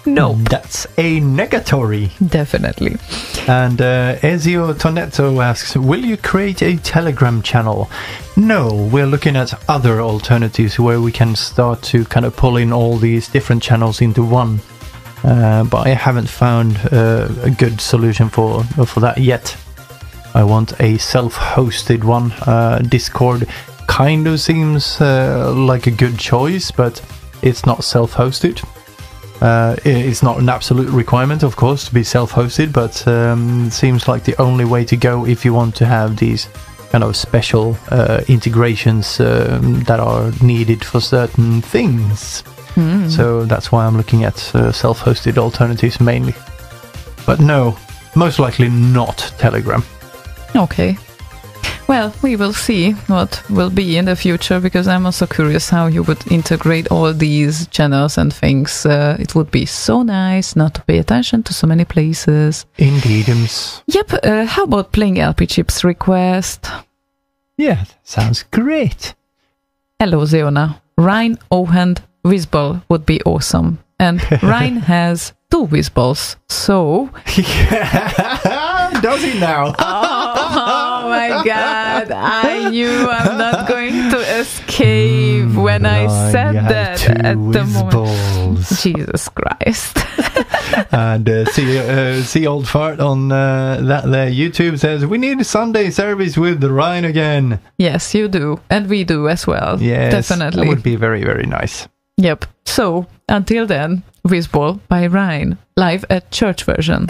That's a negatory. Definitely. And Ezio Tonetto asks, will you create a Telegram channel? No, we're looking at other alternatives where we can start to kind of pull in all these different channels into one. But I haven't found a good solution for that yet. I want a self-hosted one. Discord kind of seems like a good choice, but it's not self-hosted. It's not an absolute requirement, of course, to be self-hosted, but it seems like the only way to go if you want to have these kind of special integrations that are needed for certain things. So that's why I'm looking at self-hosted alternatives mainly. But no, most likely not Telegram. Okay. Well, we will see what will be in the future, because I'm also curious how you would integrate all these channels and things. It would be so nice not to pay attention to so many places. Indeedums. Yep, how about playing LP Chips request? Yeah, that sounds great. Hello, Ziona. Reyn, Ouwehand, Wizball would be awesome. And Reyn has 2 Wizballs, so... Does he now? Oh my god, I knew I'm not going to escape when I said that at the moment. Jesus Christ. And see old fart on that there YouTube says, we need a Sunday service with the Reyn again. Yes, you do, and we do as well. Yes, definitely. That would be very, very nice. Yep. So until then, Wizball by Reyn, live at church version.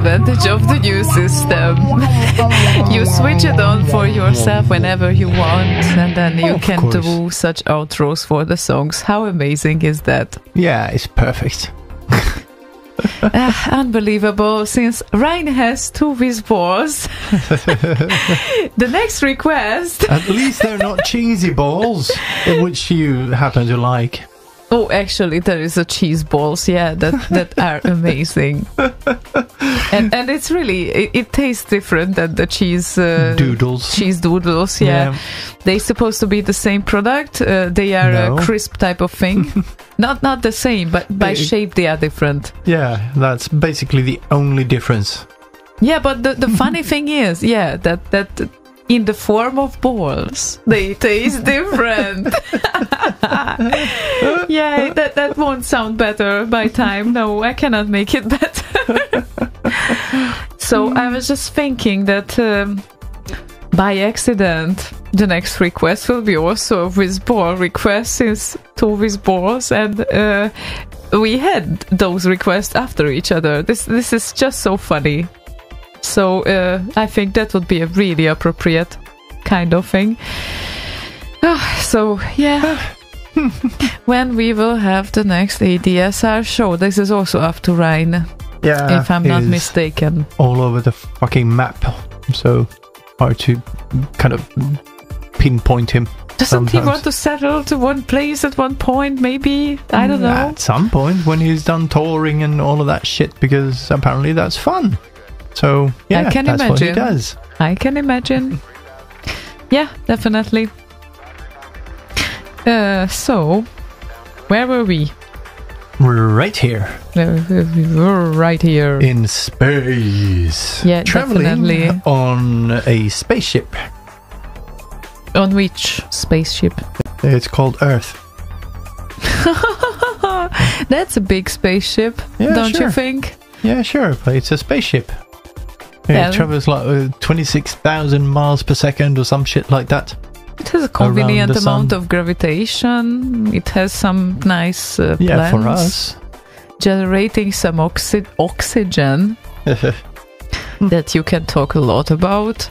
advantage of the new system. You switch it on for yourself whenever you want, and then you can do such outros for the songs. How amazing is that? Yeah, it's perfect. Unbelievable, since Reyn has 2 Wizballs. The next request... At least they're not cheesy balls, which you happen to like. Oh, actually, there is a cheese balls, yeah, that are amazing. And it's really, it tastes different than the cheese... doodles. Cheese doodles, yeah. They're supposed to be the same product. They are a crisp type of thing. Not the same, but by shape they are different. Yeah, that's basically the only difference. Yeah, but the funny thing is, that in the form of balls, they taste different. Yeah, that won't sound better by time. No, I cannot make it better. So I was just thinking that by accident, the next request will be also a Wizball request, since 2 Wizballs, and we had those requests after each other. This is just so funny. So I think that would be a really appropriate kind of thing. So yeah, when we will have the next ADSR show, this is also up to Reyn. Yeah, if I'm not mistaken. All over the fucking map, so hard to kind of pinpoint him. Doesn't he want to settle to one place at one point, maybe? I don't know. At some point, when he's done touring and all of that shit, because apparently that's fun. So, yeah, I can that's imagine. what he does. I can imagine. Yeah, definitely. So, where were we? Right here. We were right here. In space. Yeah, traveling definitely. On a spaceship. On which spaceship? It's called Earth. That's a big spaceship, don't you think? Yeah, sure, but it's a spaceship. Yeah. It travels like 26,000 miles per second or some shit like that. It has a convenient amount of gravitation. It has some nice plants. Yeah, for us. Generating some oxygen that you can talk a lot about.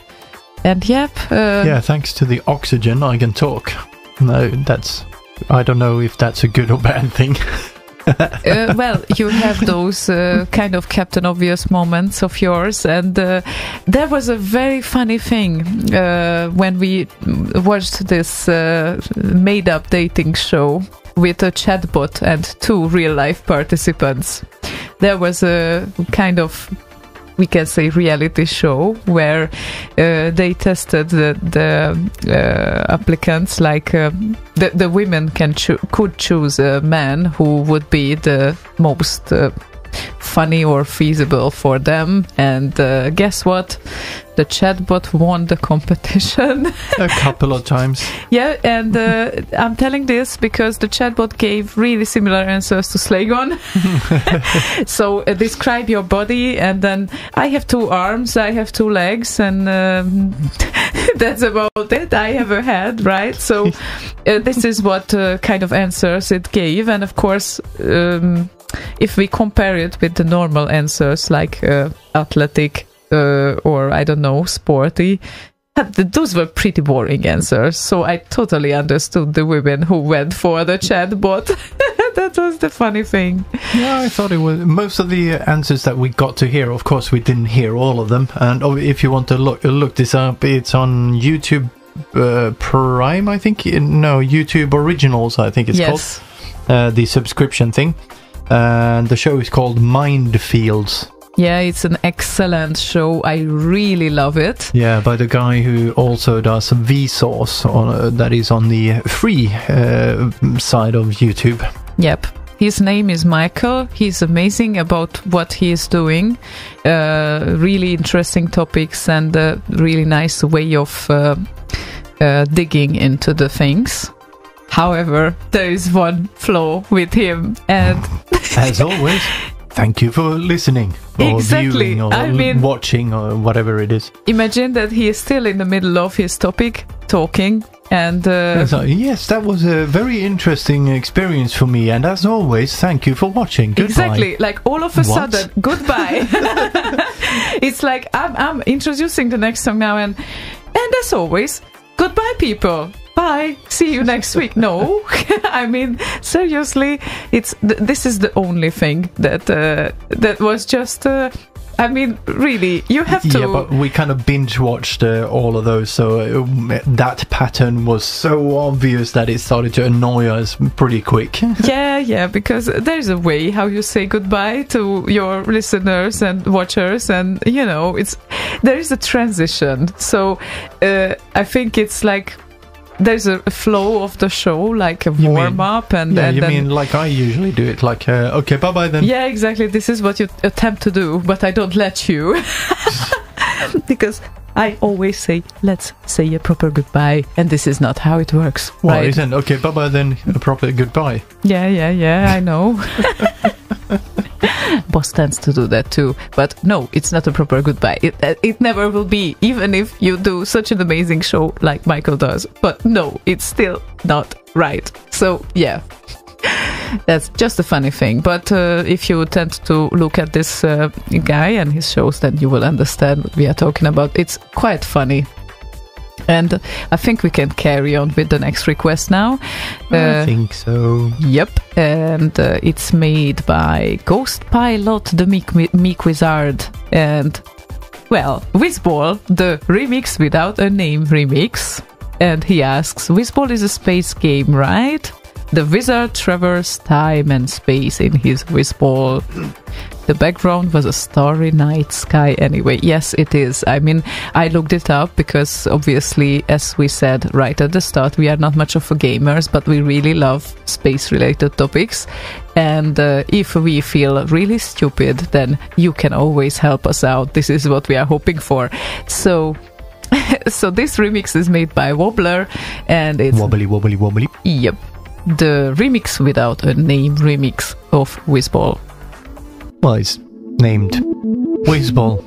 And yep. Yeah, thanks to the oxygen, I can talk. No, I don't know if that's a good or bad thing. Well, you have those kind of Captain Obvious moments of yours, and there was a very funny thing when we watched this made-up dating show with a chatbot and 2 real-life participants. There was a kind of, we can say, reality show where they tested the applicants, like the women could choose a man who would be the most funny or feasible for them, and guess what? The chatbot won the competition. A couple of times. Yeah, and I'm telling this because the chatbot gave really similar answers to Slaygon. So describe your body, and then I have 2 arms, I have 2 legs, and that's about it. I have a head, right? So this is what kind of answers it gave, and of course, if we compare it with the normal answers like athletic or I don't know, sporty, those were pretty boring answers. So I totally understood the women who went for the chatbot. That was the funny thing. Yeah, I thought it was most of the answers that we got to hear. Of course, we didn't hear all of them. And if you want to look this up, it's on YouTube Prime, I think. No, YouTube Originals, I think it's called. The subscription thing. And the show is called Mindfields. Yeah, it's an excellent show. I really love it. Yeah, by the guy who also does Vsauce, that is on the free side of YouTube. Yep. His name is Michael. He's amazing about what he is doing. Really interesting topics and a really nice way of digging into the things. However, there is one flaw with him, and as always, thank you for listening or viewing or watching or whatever it is. Imagine that he is still in the middle of his topic, talking, and yes, that was a very interesting experience for me, and as always, thank you for watching. Goodbye. Exactly, like all of a sudden, goodbye. It's like I'm introducing the next song now, and as always, goodbye, people. Bye. See you next week. No, I mean seriously, this is the only thing that was just. I mean, really, you have to. Yeah, but we kind of binge watched all of those, so that pattern was so obvious that it started to annoy us pretty quick. Yeah, because there's a way how you say goodbye to your listeners and watchers, and there is a transition. So I think it's like. There's a flow of the show, like a warm-up, and then... you mean like I usually do it, like, okay, bye-bye then. Yeah, exactly, this is what you attempt to do, but I don't let you. Because I always say, let's say a proper goodbye, and this is not how it works, well, right? Isn't okay, bye-bye then, a proper goodbye. Yeah, I know. Boss tends to do that too, but no, it's not a proper goodbye. It never will be, even if you do such an amazing show like Michael does. But no, it's still not right. So yeah, that's just a funny thing. But if you tend to look at this guy and his shows, then you will understand what we are talking about. It's quite funny. And I think we can carry on with the next request now. I think so. Yep. And it's made by Ghost Pilot, the Meek Wizard. And, well, Wizball, the remix without a name remix. And he asks, Wizball is a space game, right? The wizard traversed time and space in his Wizball. The background was a starry night sky anyway. Yes, it is. I mean, I looked it up because obviously, as we said right at the start, we are not much of a gamers, but we really love space-related topics. And if we feel really stupid, then you can always help us out. This is what we are hoping for. So this remix is made by Wobbler, and it's... Wobbly, wobbly, wobbly. Yep. The remix without a name remix of Wizball. Well, it's named Wizball.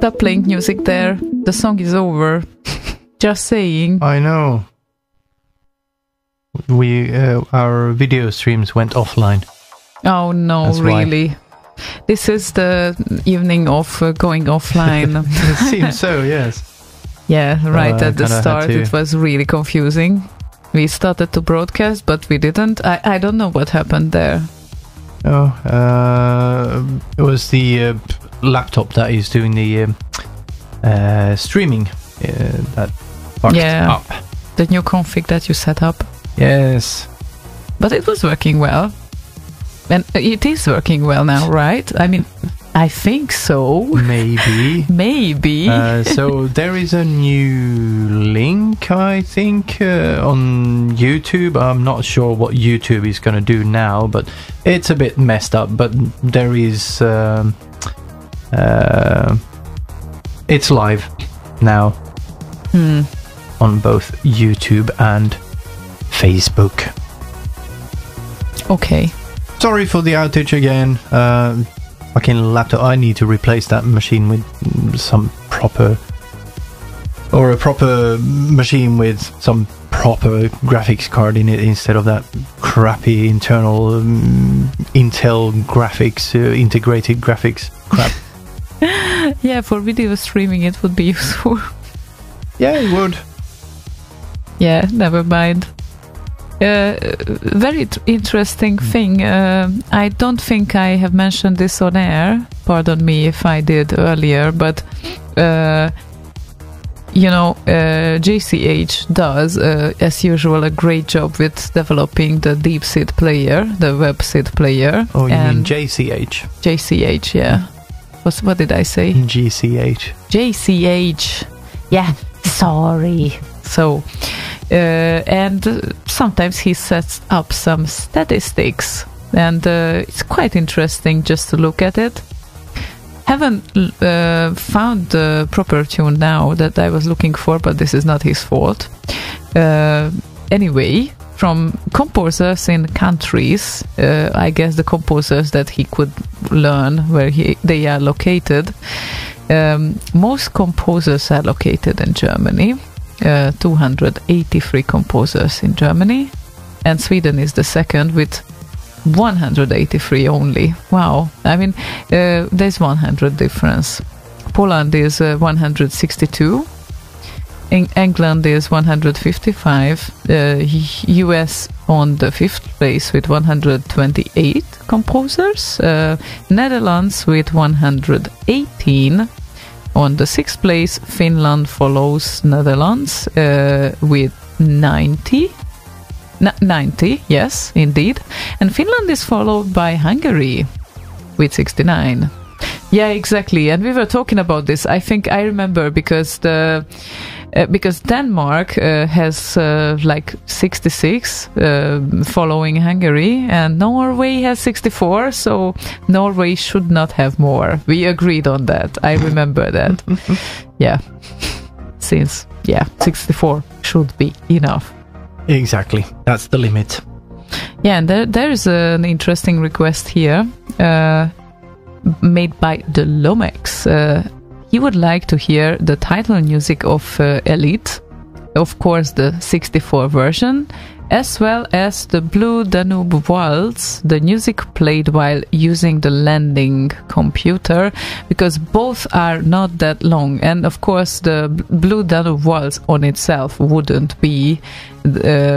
stop playing music there. The song is over. Just saying. I know. Our video streams went offline. Oh no, That's really? Why. This is the evening of going offline. It seems so, yes. Yeah, right at the start it was really confusing. We started to broadcast, but we didn't. I don't know what happened there. Oh, it was the laptop that is doing the streaming that fucked up. The new config that you set up. Yes. But it was working well. And it is working well now, right? I mean, I think so. Maybe. Maybe. So there is a new link, I think, on YouTube. I'm not sure what YouTube is going to do now, but it's a bit messed up. But there is... it's live now on both YouTube and Facebook. Okay. Sorry for the outage again. Fucking laptop. I need to replace that machine with some proper... Or a proper machine with some proper graphics card in it instead of that crappy internal Intel graphics, integrated graphics crap. Yeah, for video streaming it would be useful. Yeah, it would. Yeah, never mind. Very interesting thing. I don't think I have mentioned this on air. Pardon me if I did earlier, but JCH does, as usual, a great job with developing the deep SID player, the web SID player. Oh, you mean JCH? JCH, yeah. What did I say? GCH. JCH. Yeah, sorry. So, and sometimes he sets up some statistics, and it's quite interesting just to look at it. Haven't found the proper tune now that I was looking for, but this is not his fault. Anyway, from composers in countries, I guess the composers that he could learn where they are located, most composers are located in Germany. 283 composers in Germany, and Sweden is the second with 183 only. Wow. I mean, there's 100 difference. Poland is 162. England is 155. US on the 5th place with 128 composers. Netherlands with 118. On the 6th place, Finland follows Netherlands with 90. 90, yes, indeed. And Finland is followed by Hungary with 69. Yeah, exactly. And we were talking about this. I think I remember because Denmark has like 66 following Hungary, and Norway has 64, so Norway should not have more. We agreed on that. I remember that. Yeah. Since, 64 should be enough. Exactly. That's the limit. Yeah, and there is an interesting request here made by the Lomex. He would like to hear the title music of Elite, of course the 64 version, as well as the Blue Danube Waltz, the music played while using the landing computer, because both are not that long, and of course the Blue Danube Waltz on itself wouldn't be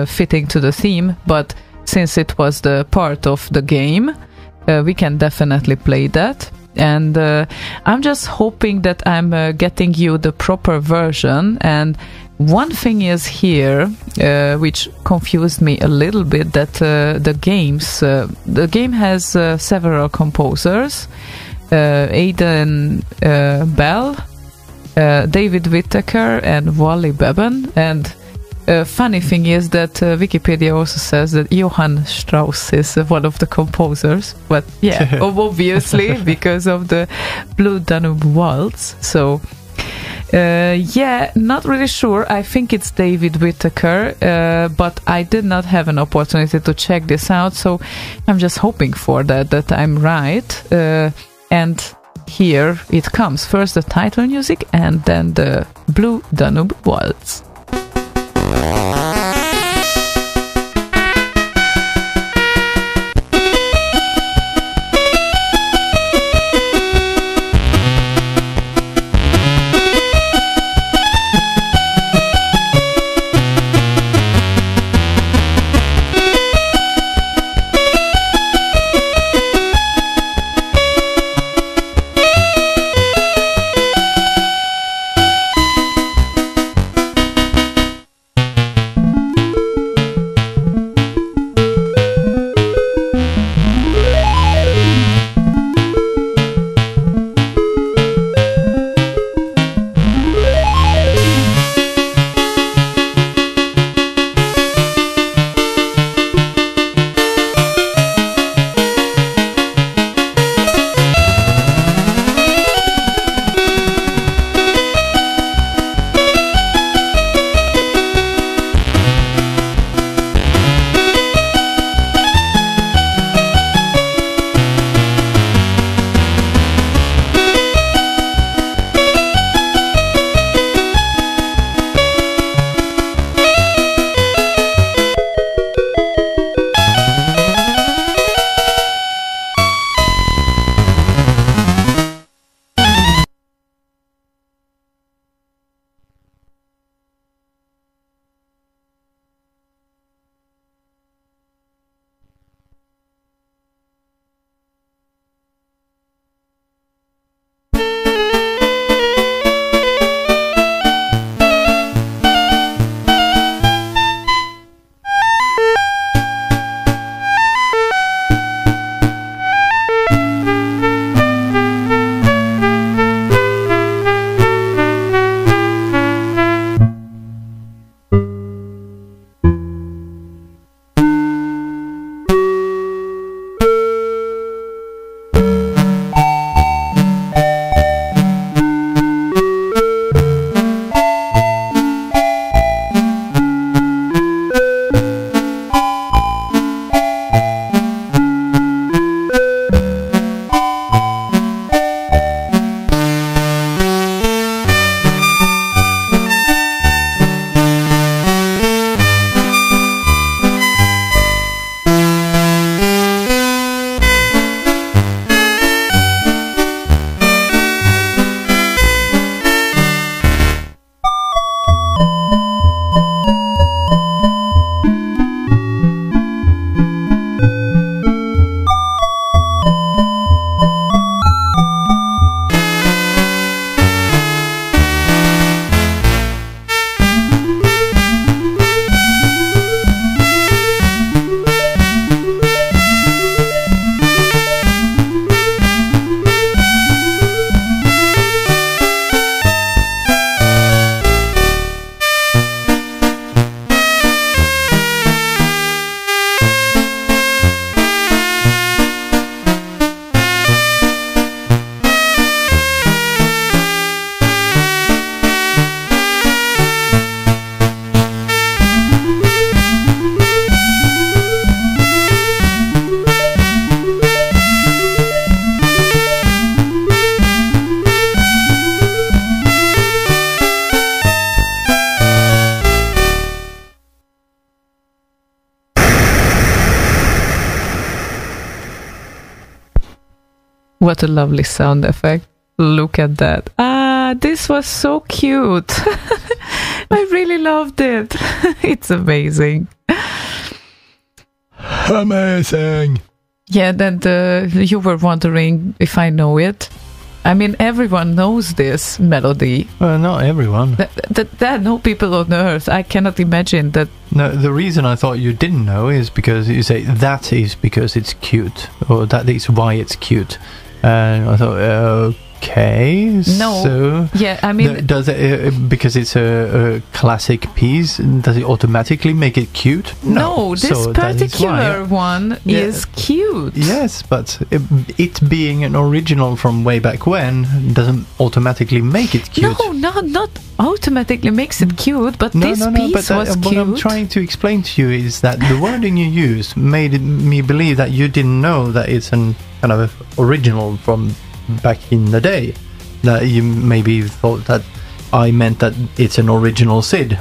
fitting to the theme, but since it was the part of the game, we can definitely play that. And I'm just hoping that I'm getting you the proper version. And one thing is here, which confused me a little bit, that the game has several composers, Aidan Bell, David Whittaker, and Wally Beban. And funny thing is that Wikipedia also says that Johann Strauss is one of the composers, but yeah, obviously because of the Blue Danube Waltz. So not really sure. I think it's David Whittaker, but I did not have an opportunity to check this out, so I'm just hoping for that I'm right. And here it comes. First the title music and then the Blue Danube Waltz. What a lovely sound effect. Look at that. Ah, this was so cute. I really loved it. It's amazing. Amazing. Yeah, then you were wondering if I know it. I mean, everyone knows this melody. Well, not everyone. There are no people on Earth. I cannot imagine that. No, the reason I thought you didn't know is because you say that is because it's cute, or that is why it's cute. And I thought, okay. No. So yeah, I mean, does it because it's a classic piece? Does it automatically make it cute? No, this so particular one is cute. Yes, but it being an original from way back when doesn't automatically make it cute. No, not automatically makes it cute, but this piece was cute. What I'm trying to explain to you is that the wording you used made me believe that you didn't know that it's an kind of original from back in the day. That you maybe thought that I meant that it's an original Sid.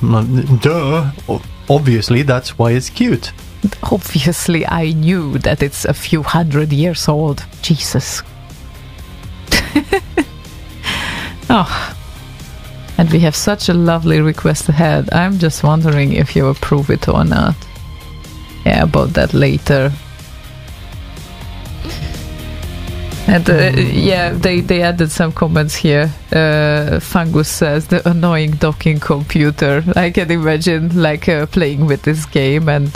Duh. Obviously, that's why it's cute. Obviously, I knew that it's a few 100 years old. Jesus. Oh. And we have such a lovely request ahead. I'm just wondering if you approve it or not. Yeah, about that later. And yeah, they added some comments here. Fungus says the annoying docking computer. I can imagine like playing with this game, and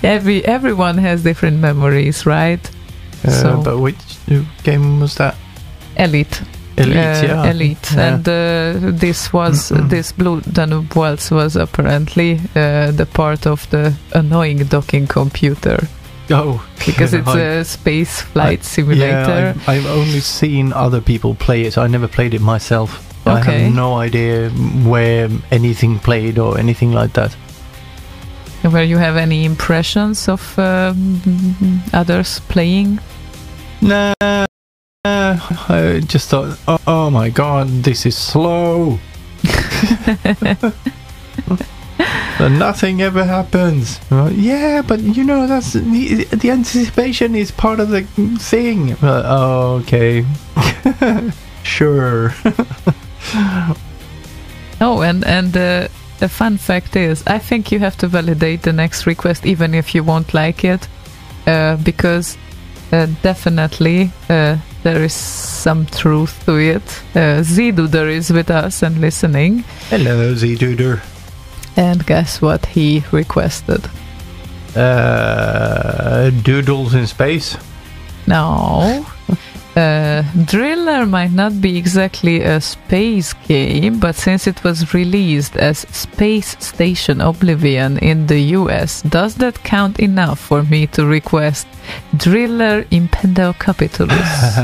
everyone has different memories, right? But which game was that? Elite. Yeah. Elite. Yeah. And this was this Blue Danube Waltz was apparently the part of the annoying docking computer. Oh, because it's a space flight simulator. Yeah, I've only seen other people play it. I never played it myself. Okay. I have no idea where anything played or anything like that. Where you have any impressions of others playing? Nah, I just thought, oh my god, this is slow. Nothing ever happens. Yeah, but you know, that's the anticipation is part of the thing. Okay. Sure. Oh, and the fun fact is, I think you have to validate the next request even if you won't like it, because definitely there is some truth to it. ZxDUSTYxX is with us and listening. Hello, ZxDUSTYxX. And guess what he requested? Doodles in space? No. Driller might not be exactly a space game, but since it was released as Space Station Oblivion in the US, does that count enough for me to request Driller Impendeo Capitulus?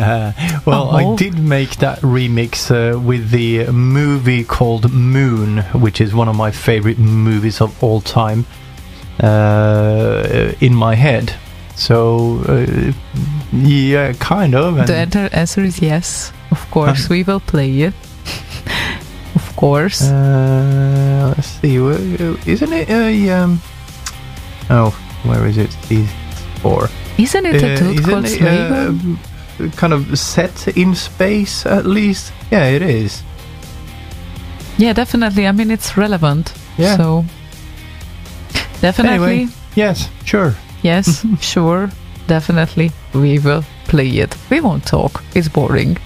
Well, I did make that remix with the movie called Moon, which is one of my favorite movies of all time, in my head. So, yeah, kind of. And the answer is yes. Of course, we will play it. Of course. Let's see. Isn't it a... oh, where is it? These four. Isn't it a dude called Slaygon? Kind of set in space, at least? Yeah, it is. Yeah, definitely. I mean, it's relevant. Yeah. So, definitely. Anyway, yes, sure. Yes, sure, definitely, we will play it. We won't talk, it's boring.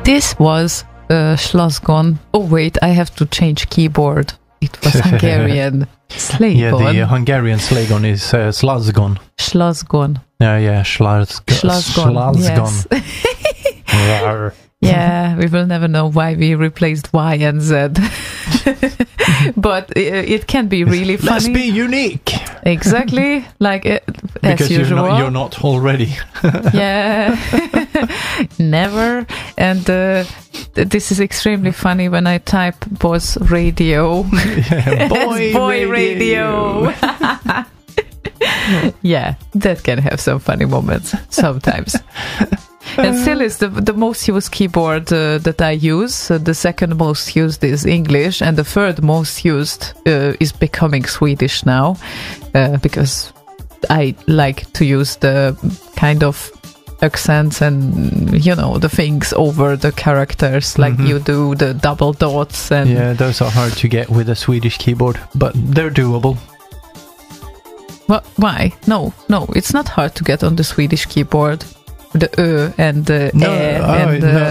This was Slaygon. Oh wait, I have to change keyboard. It was Hungarian. Slaygon. Yeah, the Hungarian Slaygon is Slaygon. Slaygon. Yeah, Slaygon. Yes. Yeah, we will never know why we replaced Y and Z. But it can be really funny. Let's be unique. Exactly, like as because usual. you're not already. Yeah, never. And this is extremely funny when I type "boss radio." Yeah, boy radio. Yeah, that can have some funny moments sometimes. And still is the most used keyboard that I use. The second most used is English, and the third most used is becoming Swedish now, because I like to use the kind of accents and, you know, the things over the characters, like you do the double dots. And yeah, those are hard to get with a Swedish keyboard, but they're doable. Why? No, it's not hard to get on the Swedish keyboard. The and the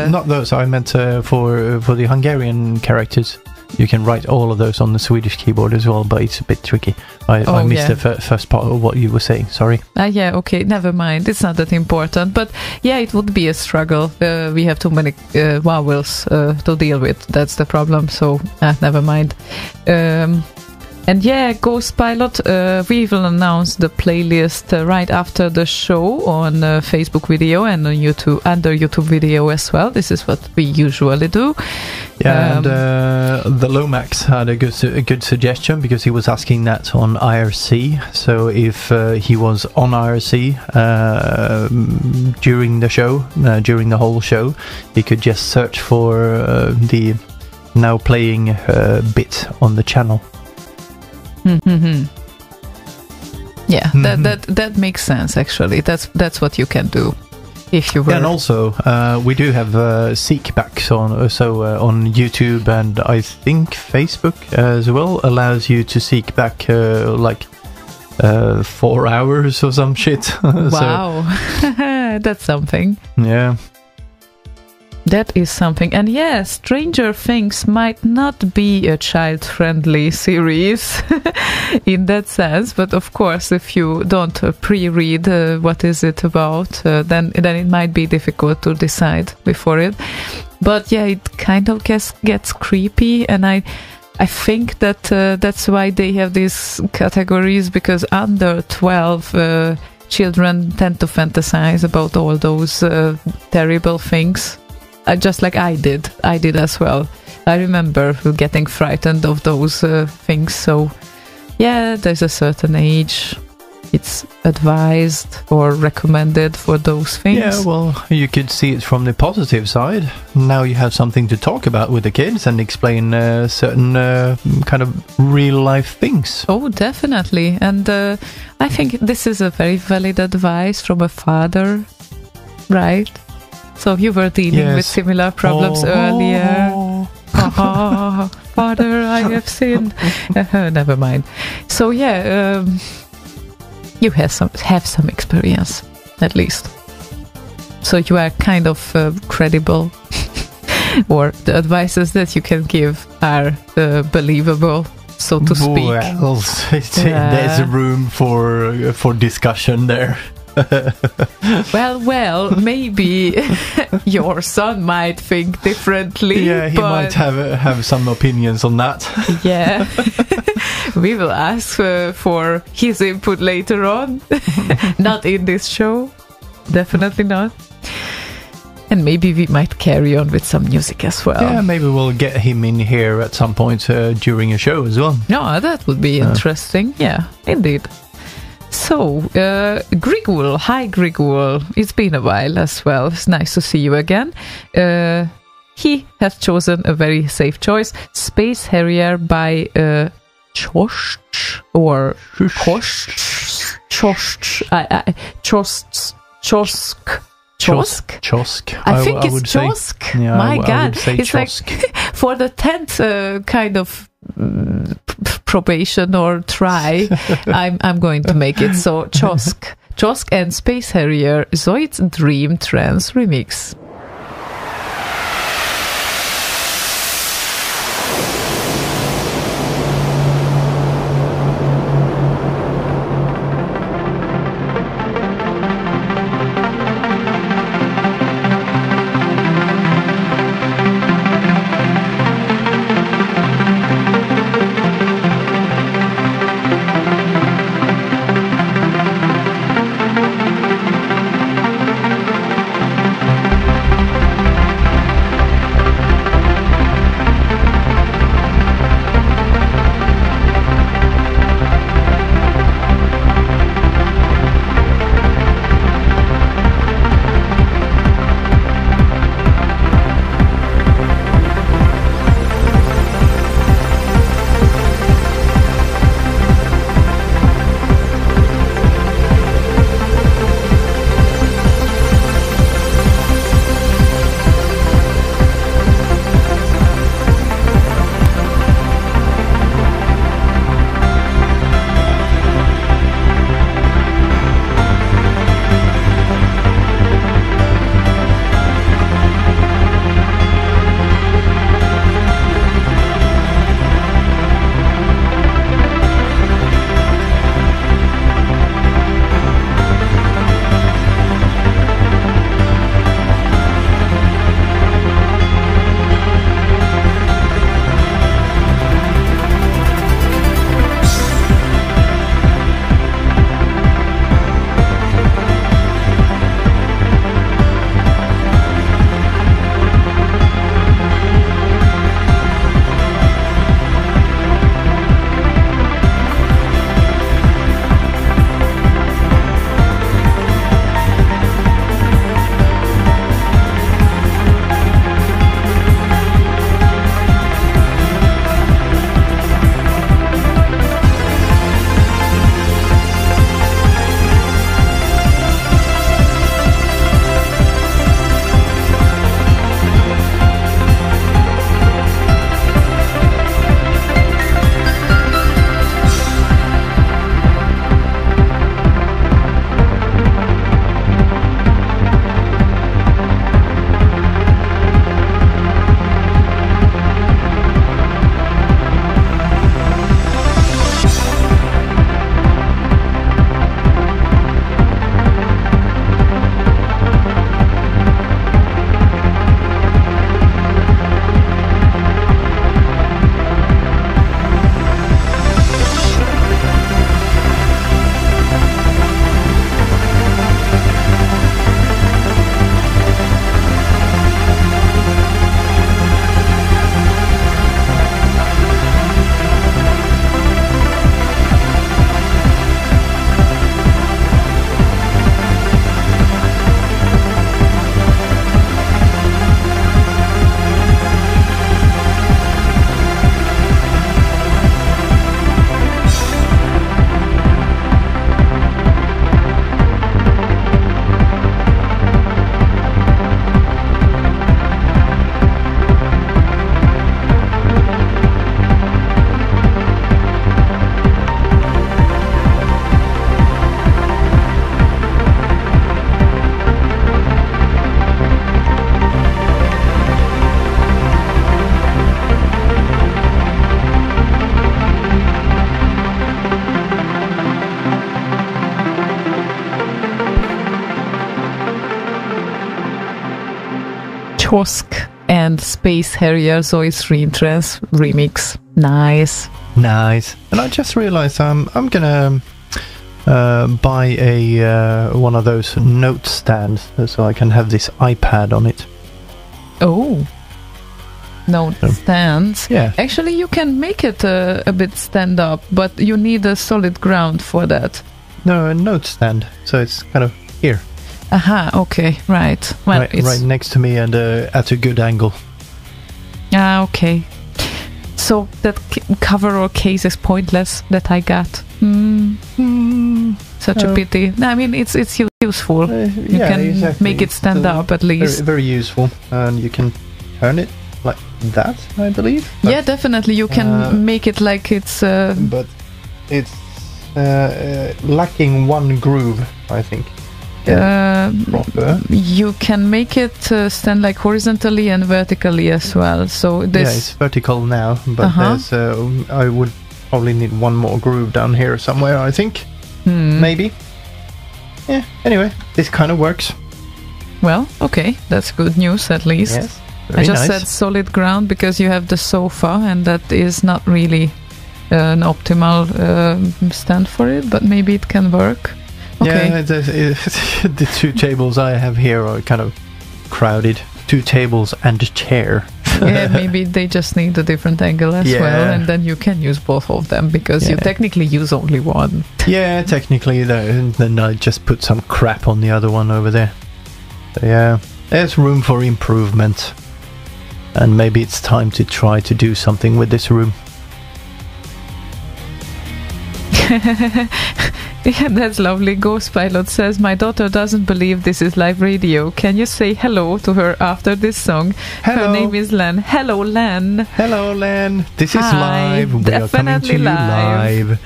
not those. I meant for the Hungarian characters. You can write all of those on the Swedish keyboard as well, but it's a bit tricky. I missed the first part of what you were saying. Sorry. Yeah, okay, never mind. It's not that important. But yeah, it would be a struggle. We have too many vowels to deal with. That's the problem. So never mind. And yeah, Ghost Pilot, we will announce the playlist right after the show on Facebook video and on YouTube, under YouTube video as well. This is what we usually do. Yeah, and the Lomax had a good suggestion, because he was asking that on IRC. So if he was on IRC during the show, during the whole show, he could just search for the now playing bit on the channel. Yeah, that makes sense. Actually, that's what you can do if you were. And also, we do have Seek Backs on on YouTube, and I think Facebook as well allows you to seek back 4 hours or some shit. Wow, that's something. Yeah. That is something. And yeah, Stranger Things might not be a child-friendly series in that sense, but of course, if you don't pre-read what is it about, then it might be difficult to decide before it. But yeah, it kind of gets creepy, and I think that that's why they have these categories, because under 12 children tend to fantasize about all those terrible things. Just like I did as well. I remember getting frightened of those things. So yeah, there's a certain age it's advised or recommended for those things. Yeah, well, you could see it from the positive side. Now you have something to talk about with the kids and explain certain kind of real life things. Oh, definitely. And I think this is a very valid advice from a father, right? So you were dealing with similar problems earlier. Father, I have sinned. Never mind. So yeah, you have some experience, at least. So you are kind of credible, or the advices that you can give are believable, so to speak. Well, there's room for discussion there. Well, maybe your son might think differently. Yeah, he might have some opinions on that. Yeah, we will ask for his input later on. Not in this show, definitely not. And maybe we might carry on with some music as well. Yeah, maybe we'll get him in here at some point during a show as well. No, that would be interesting. Yeah, indeed. So, Grigul, hi Grigul, it's been a while as well, it's nice to see you again. He has chosen a very safe choice, Space Harrier by Chosk, or Chosk. I think it's Chosk. Yeah, My God, I would say it's Chosk. like for the 10th kind of probation or try, I'm going to make it. So Chosk and Space Harrier, Zoid's Dream Trance remix. Kiosk and Space Harrier Zoe's Reentrance remix. Nice. And I just realized I'm gonna buy a one of those note stands so I can have this iPad on it. Oh, note stands. Yeah. Actually, you can make it a bit stand up, but you need a solid ground for that. No, a note stand. So it's kind of here. Aha, okay, right. Well, right next to me and at a good angle. Ah, okay. So that cover or case is pointless that I got. Such a pity. I mean, it's useful. You can exactly. make it stand up at least. Very, very useful, and you can turn it like that, I believe. But, yeah, definitely. You can make it like it's. But it's lacking one groove, I think. You can make it stand like horizontally and vertically as well. So this. Yeah, it's vertical now, but there's. I would probably need one more groove down here somewhere, I think. Maybe. Yeah, anyway, this kind of works. Well, okay, that's good news at least. Yes, I just nice. said solid ground because you have the sofa, and that is not really an optimal stand for it, but maybe it can work. Okay. Yeah, the two tables I have here are kind of crowded. 2 tables and a chair. Yeah, maybe they just need a different angle as well, and then you can use both of them because you technically use only one. Yeah, technically, then I just put some crap on the other one over there. So yeah, there's room for improvement, and maybe it's time to try to do something with this room. Yeah, that's lovely. Ghost Pilot says, my daughter doesn't believe this is live radio. Can you say hello to her after this song? Hello. Her name is Len. Hello, Len. Hello, Len. This is Hi. live. We are coming to you live.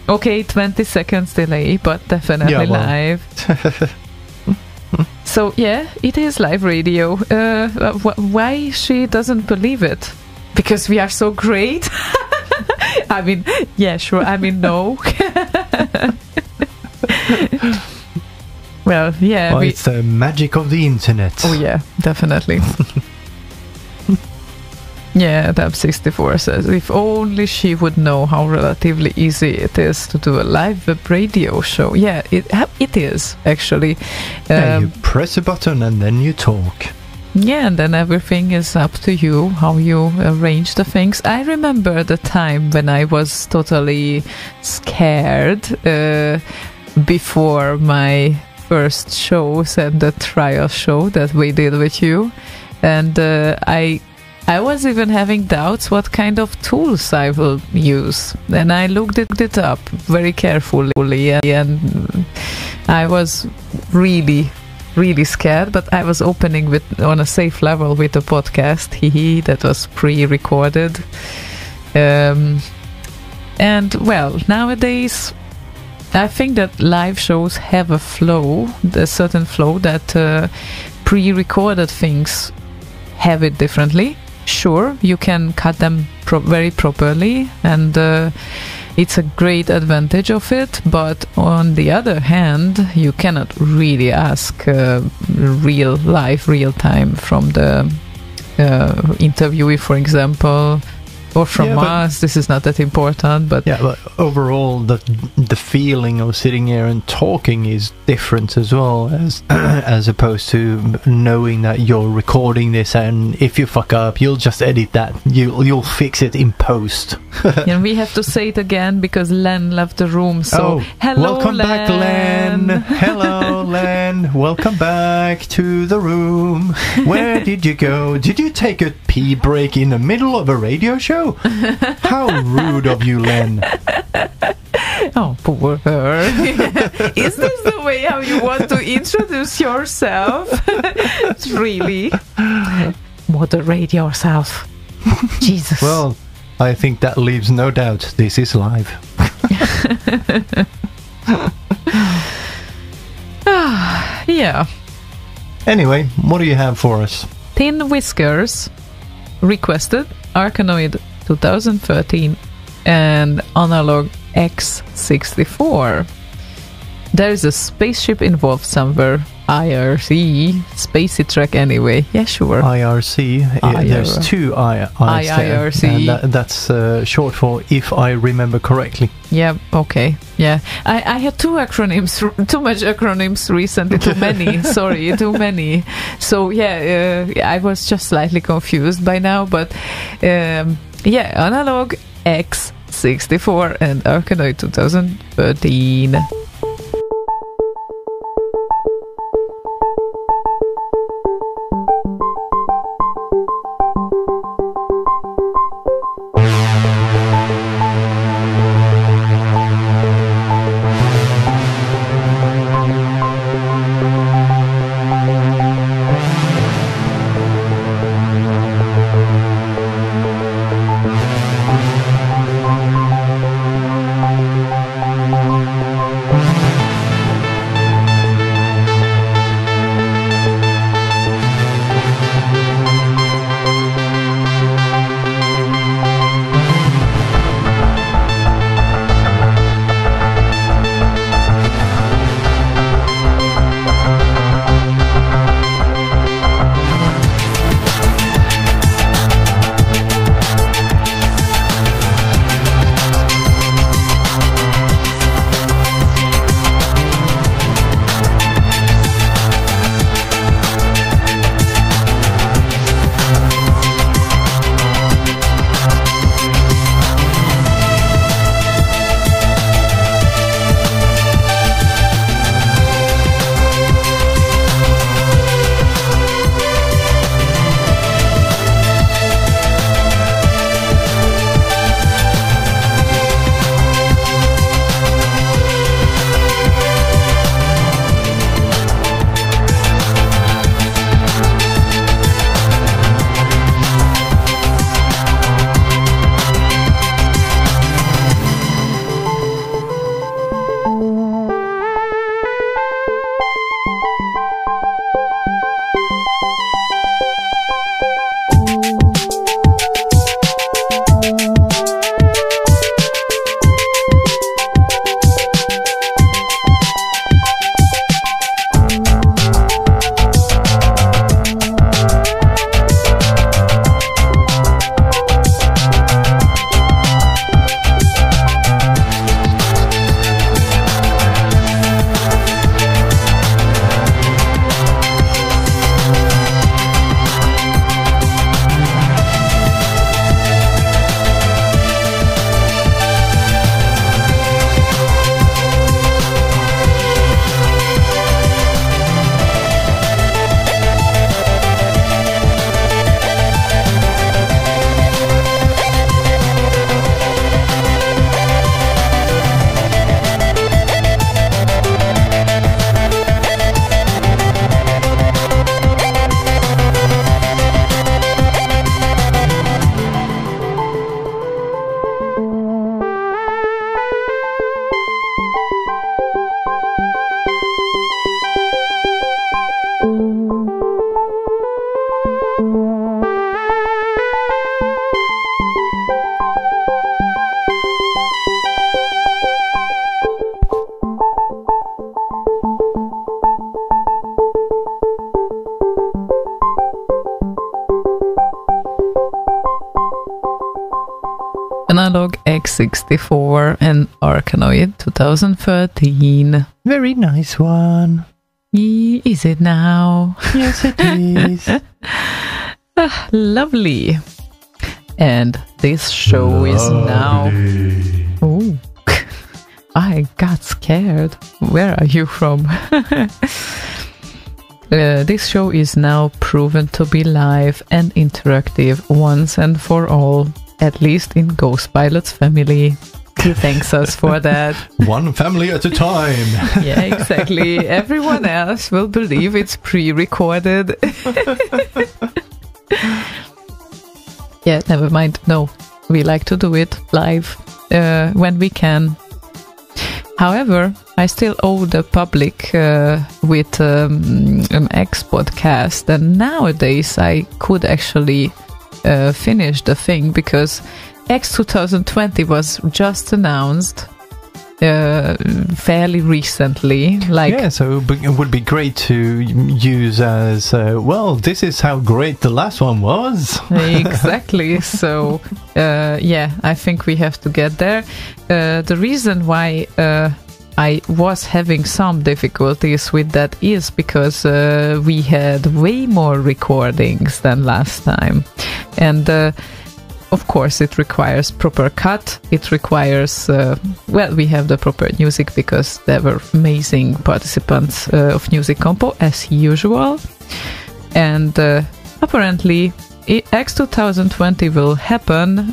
Okay, 20 seconds delay, but definitely live. So, yeah, it is live radio. Why she doesn't believe it? Because we are so great? I mean, yeah, sure. I mean, no. Well, yeah. It's the magic of the internet. Oh, yeah, definitely. Yeah, Dab64 says, if only she would know how relatively easy it is to do a live web radio show. Yeah, it is, actually. You press a button and then you talk. Yeah, and then everything is up to you, how you arrange the things. I remember the time when I was totally scared before my first shows and the trial show that we did with you. And I was even having doubts what kind of tools I will use. And I looked it up very carefully, and I was really scared, but I was opening on a safe level with a podcast that was pre-recorded, and well, nowadays I think that live shows have a certain flow that pre-recorded things have it differently. Sure, you can cut them very properly, and it's a great advantage of it, but on the other hand, you cannot really ask real time from the interviewee, for example, or from us. This is not that important, but but overall, the feeling of sitting here and talking is different as well, as opposed to knowing that you're recording this, and if you fuck up, you'll just edit that. You'll fix it in post. And we have to say it again because Len left the room. So hello, welcome Len. back, Len. Hello, Len. Welcome back to the room. Where did you go? Did you take a pee break in the middle of a radio show? How rude of you, Len. Oh, poor her. Is this the way how you want to introduce yourself? Really? Moderate yourself. Jesus. Well, I think that leaves no doubt this is live. Yeah. Anyway, what do you have for us? Thin Whiskers requested Arkanoid 2013 and Analog XxDUSTYxX. There is a spaceship involved somewhere. IRC, spacey track anyway. Yeah, sure. IRC. There's two I's there, IRC. and that's short for if I remember correctly. Yeah, okay. Yeah. I had too much acronyms recently. Too many. Sorry, too many. So, yeah, I was just slightly confused by now. But, Analog X64 and Arkanoid 2013. Analog X64 and Arkanoid 2013. Very nice one. Is it now? Yes, it is. Lovely. And this show is now... Oh, I got scared. Where are you from? This show is now proven to be live and interactive once and for all, at least in Ghost Pilot's family. He thanks us for that. One family at a time. Yeah, exactly. Everyone else will believe it's pre-recorded. Yeah, never mind. No, we like to do it live when we can. However, I still owe the public with an X podcast, and nowadays I could actually finish the thing because X 2020 was just announced, fairly recently. Yeah, so it would be great to use as, well, this is how great the last one was. Exactly. So, I think we have to get there. The reason why I was having some difficulties with that is because we had way more recordings than last time. And of course, it requires proper cut. It requires, we have the proper music because there were amazing participants of Music Compo as usual. And apparently, X 2020 will happen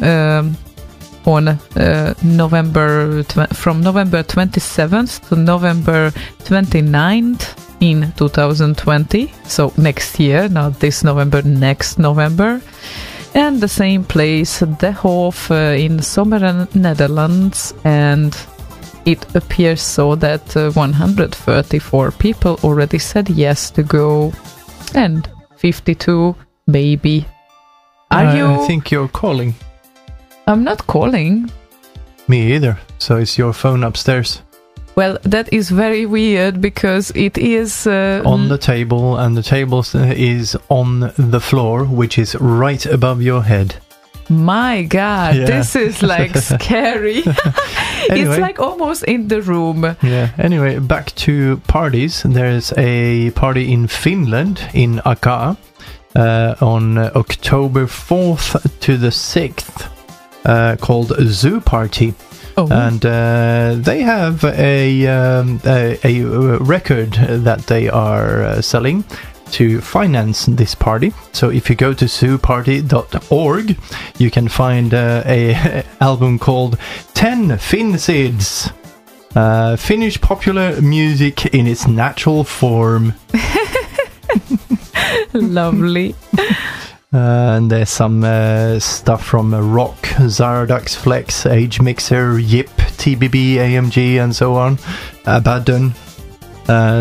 on from November 27th to November 29th in 2020. So next year, not this November, next November. And the same place, De Hof in Sommeren, Netherlands, and it appears so that 134 people already said yes to go, and 52 maybe. I think you're calling. I'm not calling. Me either. So it's your phone upstairs. Well, that is very weird because it is on the table, and the table is on the floor, which is right above your head. My God, this is like scary. Anyway, it's like almost in the room. Yeah. Anyway, back to parties. There's a party in Finland, in Aka, on October 4th to the 6th, called Zoo Party. Oh. And they have a record that they are selling to finance this party. So if you go to zooparty.org, you can find a album called 10 Finsids, Finnish popular music in its natural form. Lovely. And there's some stuff from Rock, Zardux, Flex, Age Mixer, Yip, TBB, AMG, and so on. Abaddon.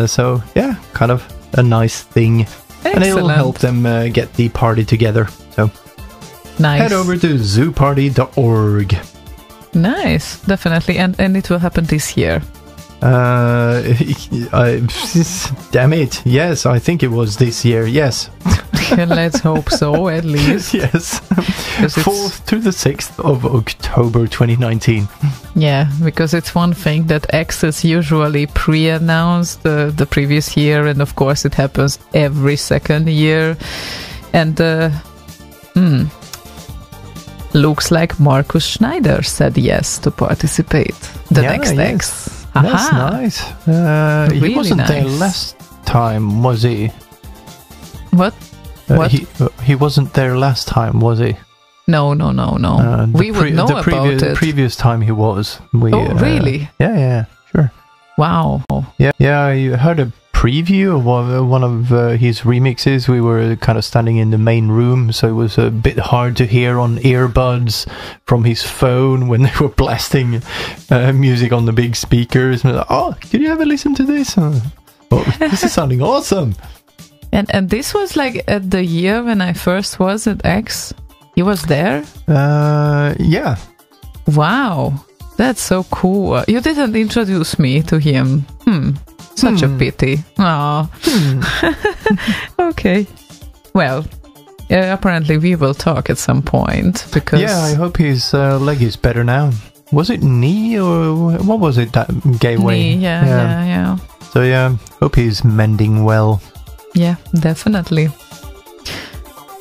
So, yeah, kind of a nice thing. Excellent. And it'll help them get the party together. So, nice. Head over to zooparty.org. Nice, definitely. And it will happen this year. Damn it. Yes, I think it was this year. Yes. Let's hope so, at least. Yes. 4th to the 6th of October 2019. Yeah, because it's one thing that X is usually pre-announced the previous year, and of course it happens every second year. And looks like Markus Schneider said yes to participate. The next X. That's nice. He wasn't there last time, was he? What? He wasn't there last time, was he? No. We would know about it. The previous time he was. Really? Yeah, sure. Wow. Yeah, I heard a preview of one of his remixes. We were kind of standing in the main room, so it was a bit hard to hear on earbuds from his phone when they were blasting music on the big speakers. Like, oh, could you have a listen to this? This is sounding awesome. And this was like at the year when I first was at X. He was there? Yeah. Wow. That's so cool. You didn't introduce me to him. Such a pity. Aww. Okay. Well, apparently we will talk at some point because... Yeah, I hope his leg is better now. Was it knee or what was it that gave way? Knee, yeah. So yeah, hope he's mending well. Yeah, definitely.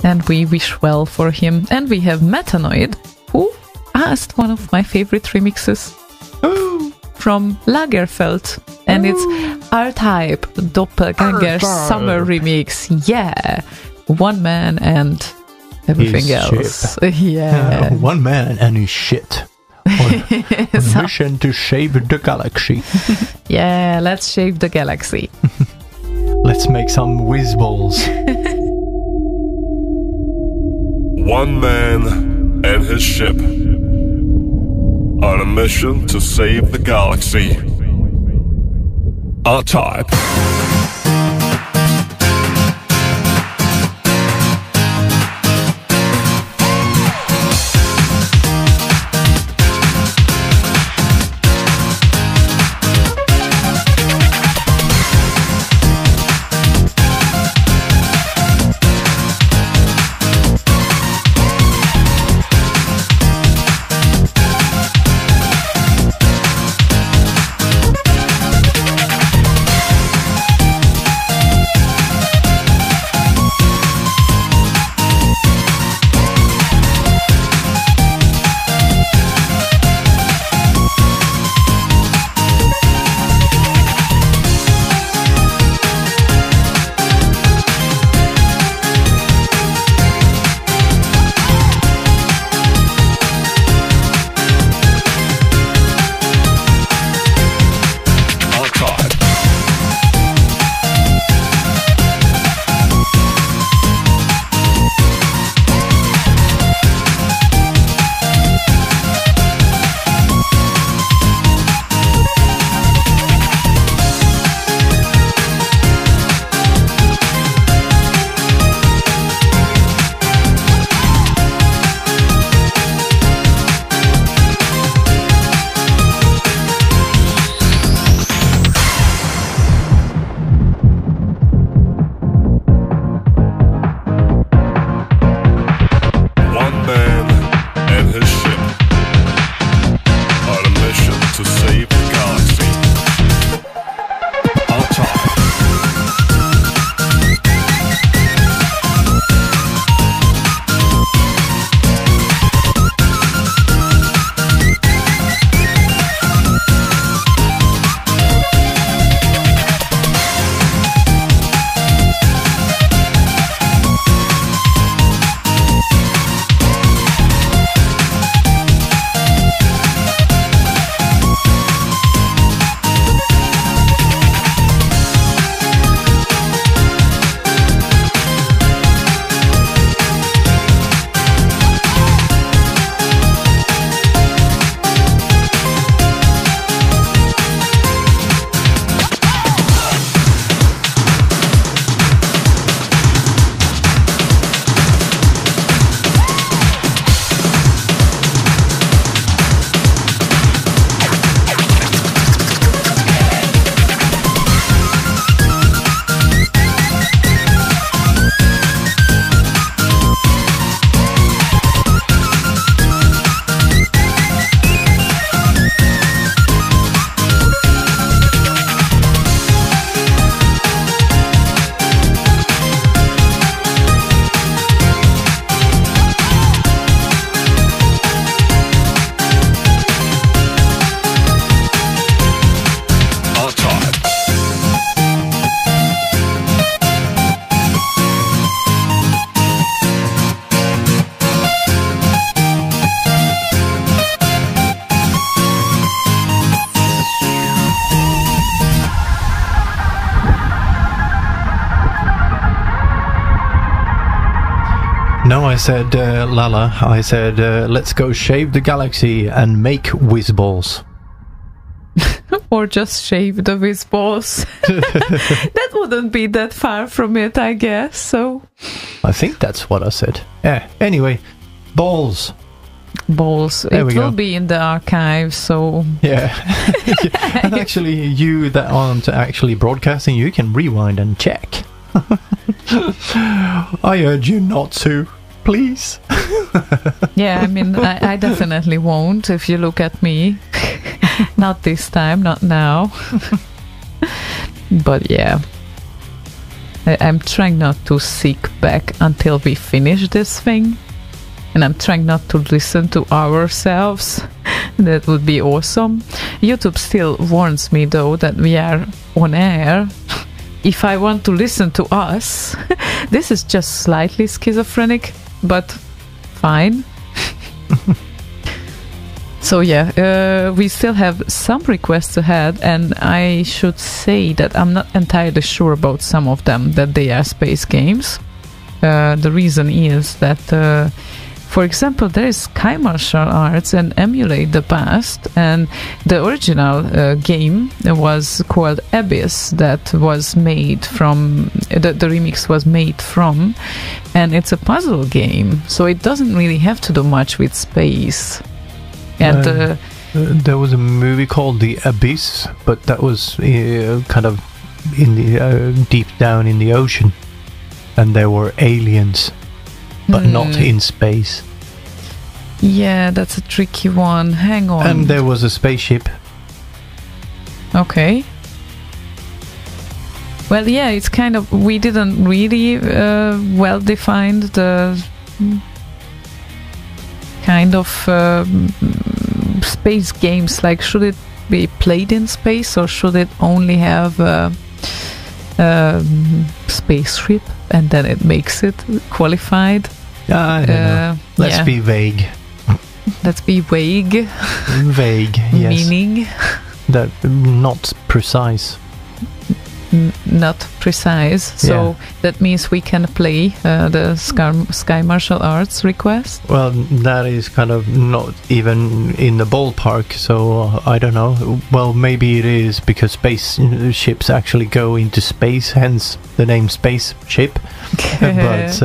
And we wish well for him. And we have Metanoid, who asked one of my favorite remixes from Lagerfeld. And it's R-Type Doppelganger Summer Remix. Yeah. One man and everything his else. Ship. Yeah. One man and his shit. On mission to save the galaxy. Yeah, let's save the galaxy. Let's make some Wizballs. One man and his ship on a mission to save the galaxy. R-Type. No, I said, Lala, I said, let's go shave the galaxy and make Wizballs. Or just shave the Wizballs. That wouldn't be that far from it, I guess, so... I think that's what I said. Yeah, anyway, balls. Balls. There it will be in the archive, so... Yeah. And actually, you that aren't actually broadcasting, you can rewind and check. I urge you not to, please. Yeah, I mean, I definitely won't if you look at me. Not this time, not now. But yeah, I'm trying not to seek back until we finish this thing. And I'm trying not to listen to ourselves. That would be awesome. YouTube still warns me though that we are on air. If I want to listen to us, this is just slightly schizophrenic, but fine. So yeah, we still have some requests ahead, and I should say that I'm not entirely sure about some of them, that they are space games. The reason is that, for example, there is Sky Martial Arts and Emulate the Past, and the original game was called Abyss, that was made from, the remix was made from, and it's a puzzle game, so it doesn't really have to do much with space. And there was a movie called The Abyss, but that was kind of in the deep down in the ocean, and there were aliens, but not in space. Yeah, that's a tricky one. Hang on. And there was a spaceship. Okay. Well, yeah, it's kind of... We didn't really well define the kind of space games. Like, should it be played in space, or should it only have a spaceship and then it makes it qualified? I don't know. Let's be vague. Let's be vague. Vague, yes. Meaning? That not precise. Not precise. So that means we can play the Sky Martial Arts request? Well, that is kind of not even in the ballpark, so I don't know. Well, maybe it is, because spaceships actually go into space, hence the name Spaceship. But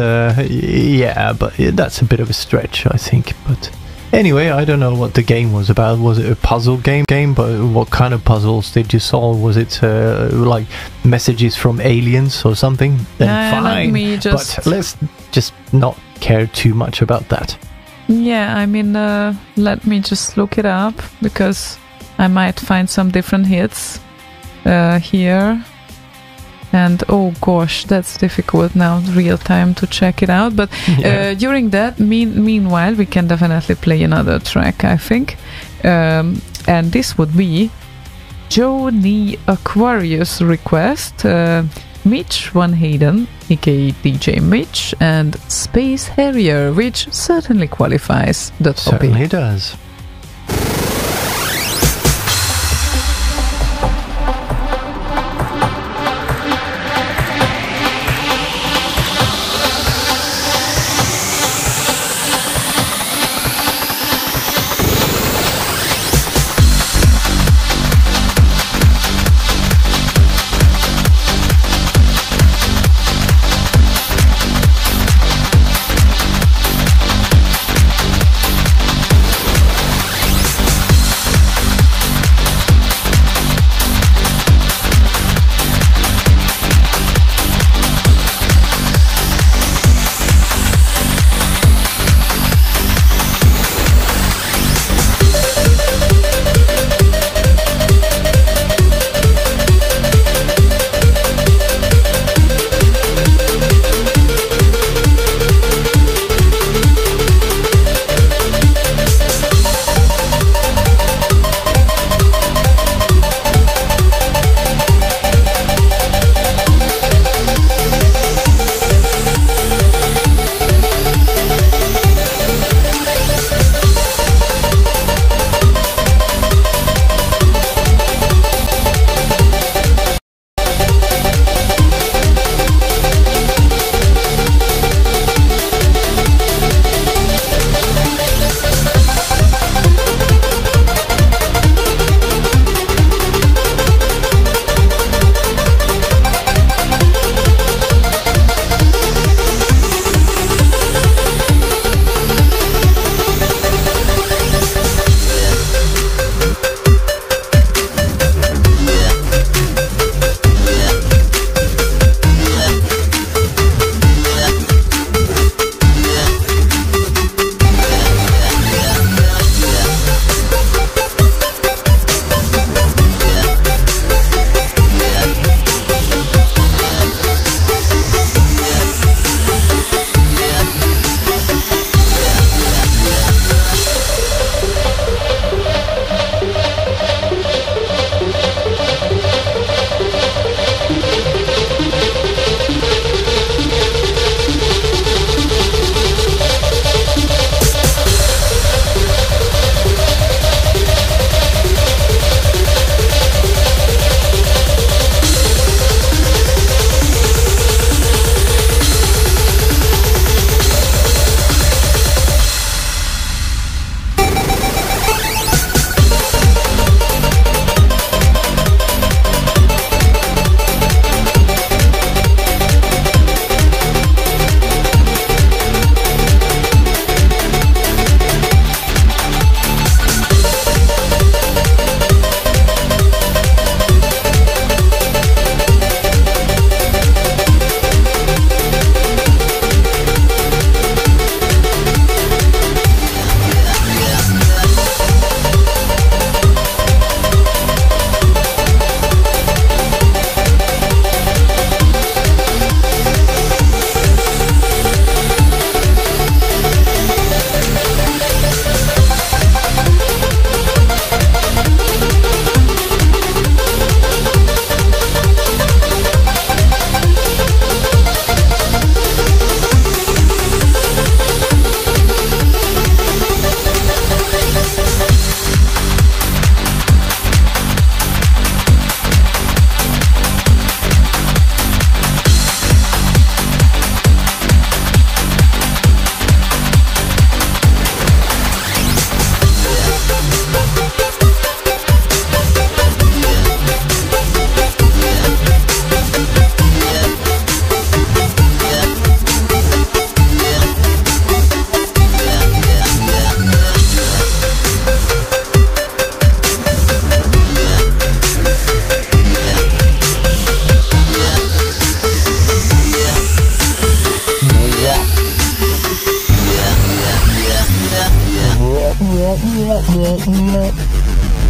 yeah, but that's a bit of a stretch, I think. But anyway, I don't know what the game was about. Was it a puzzle game? But what kind of puzzles did you solve? Was it like messages from aliens or something? Then fine. But let's just not care too much about that. Yeah, I mean, let me just look it up, because I might find some different hits here. And oh gosh, that's difficult now, real time, to check it out. But during that, meanwhile, we can definitely play another track, I think. And this would be Johnny Aquarius request, Mitch Van Hayden, aka DJ Mitch, and Space Harrier, which certainly qualifies the topic. Certainly does.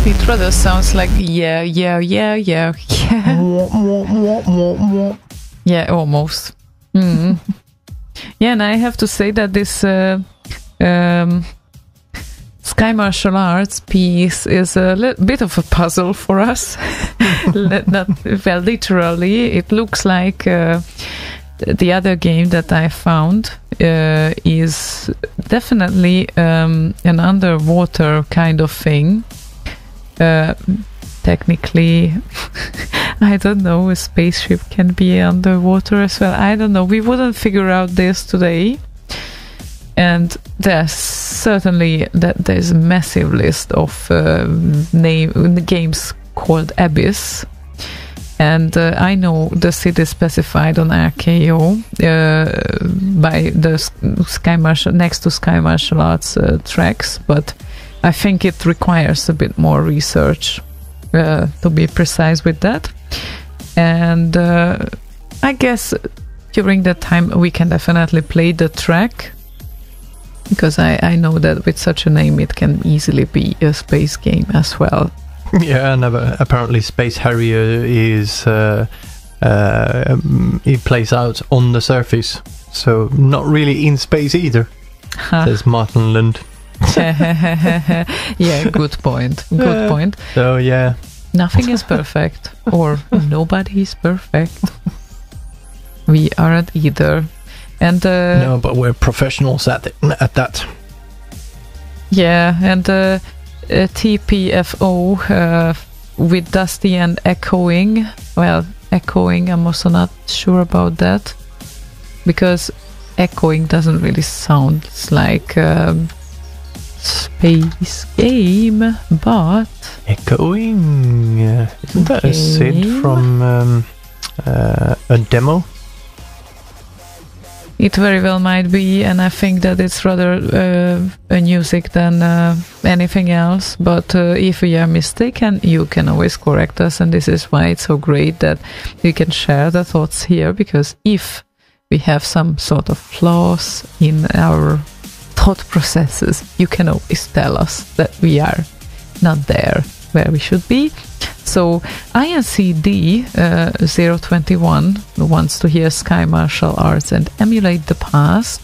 It rather sounds like yeah. Yeah, almost. Mm. Yeah, and I have to say that this Sky Martial Arts piece is a bit of a puzzle for us. Not well, literally, it looks like the other game that I found is definitely an underwater kind of thing. Technically, I don't know, a spaceship can be underwater as well. I don't know. We wouldn't figure out this today. And there's certainly there's a massive list of games called Abyss. And I know the city specified on RKO by the Sky Martial next to Sky Martial Arts tracks, but I think it requires a bit more research to be precise with that. And I guess during that time we can definitely play the track, because I know that with such a name it can easily be a space game as well. Yeah, and apparently Space Harrier is it plays out on the surface, so not really in space either. Says Martin Lund. Yeah, good point. Good point. So yeah, nothing is perfect, or nobody is perfect. We aren't either, and no, but we're professionals at that. Yeah, and TPFO with Dusty and Echoing. Well, Echoing, I'm also not sure about that, because Echoing doesn't really sound like space game, but Echoing, isn't that a Sid from a demo? It very well might be, and I think that it's rather a music than anything else, but if we are mistaken, you can always correct us, and this is why it's so great that we can share the thoughts here, because if we have some sort of flaws in our thought processes, you can always tell us that we are not there where we should be. So INCD 021 wants to hear Sky Martial Arts and emulate the past.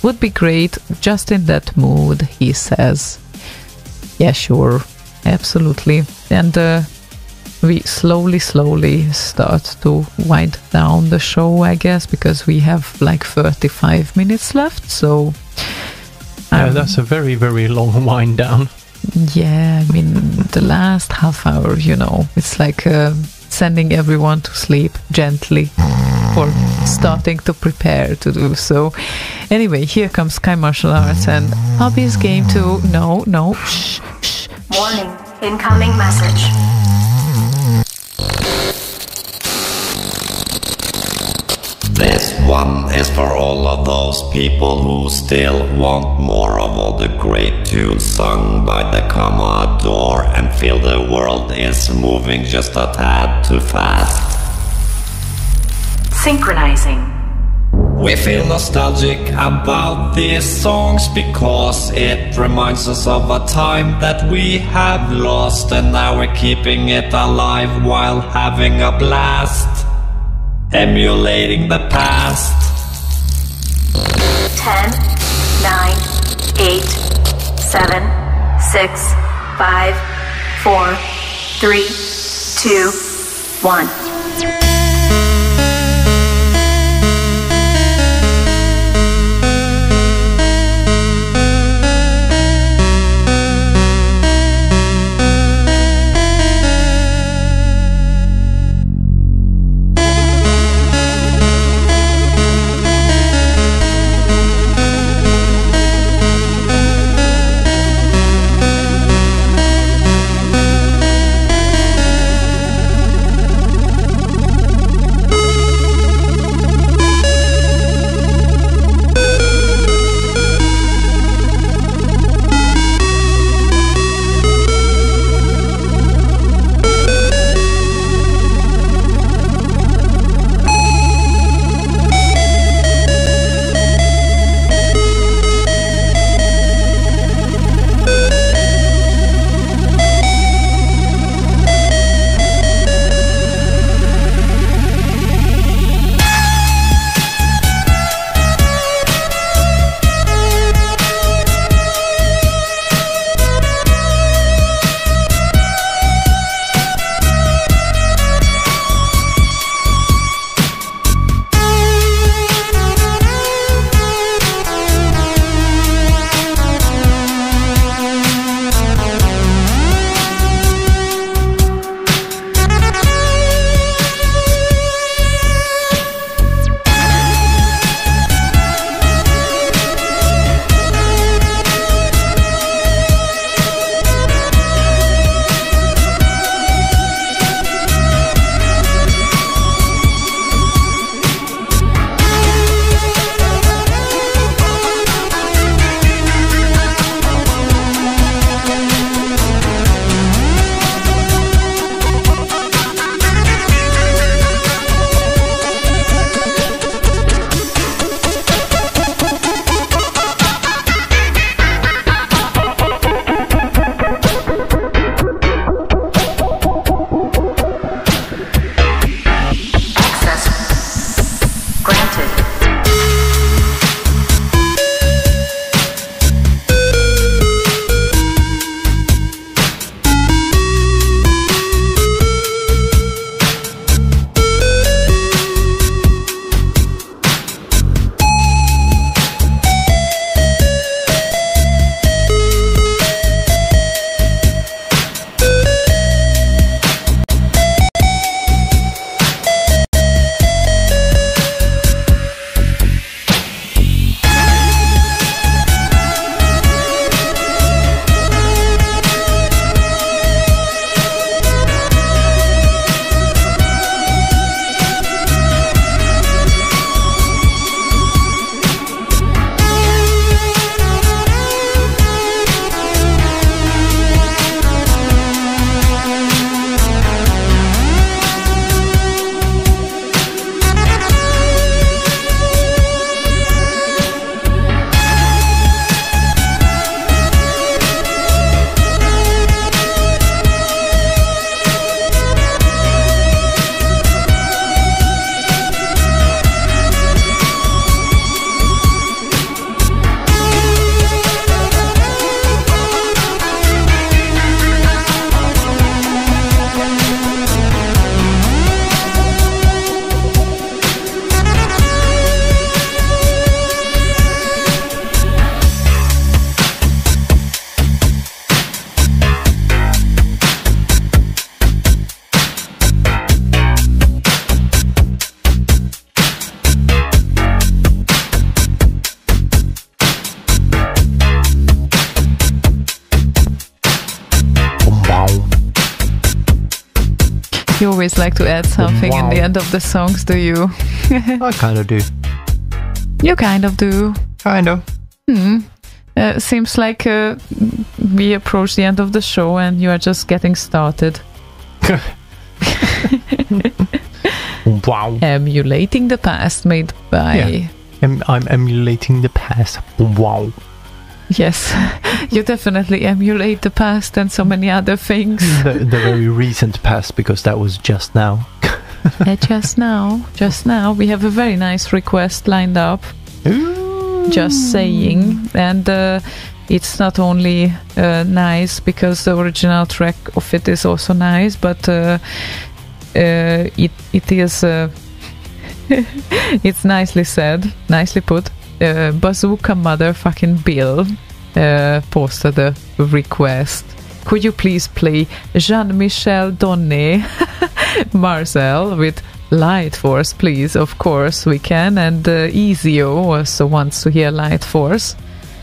Would be great, just in that mood, he says. Yeah, sure, absolutely. And we slowly start to wind down the show, I guess, because we have like 35 minutes left, so yeah, that's a very, very long wind down. Yeah, I mean, the last half hour, you know, it's like sending everyone to sleep gently or starting to prepare to do so. Anyway, here comes Sky Martial Arts and Hobby's game 2. No, shh. Warning, incoming message. This one is for all of those people who still want more of all the great tunes sung by the Commodore and feel the world is moving just a tad too fast. Synchronizing. We feel nostalgic about these songs because it reminds us of a time that we have lost, and now we're keeping it alive while having a blast. Emulating the past. 10, 9, 8, 7, 6, 5, 4, 3, 2, 1. You always like to add something in the end of the songs, do you? I kind of do. You kind of do. Kind of. Seems like we approach the end of the show and you are just getting started. Wow. Emulating the past made by... Yeah. I'm emulating the past. Wow. Yes, you definitely emulate the past and so many other things. The very recent past, because that was just now. Just now. We have a very nice request lined up. Ooh. Just saying. And it's not only nice because the original track of it is also nice, but it is... it's nicely said, nicely put. Bazooka motherfucking Bill posted a request. Could you please play Jean-Michel Donnet Marcel with Light Force, please? Of course we can. And Ezio also wants to hear Light Force,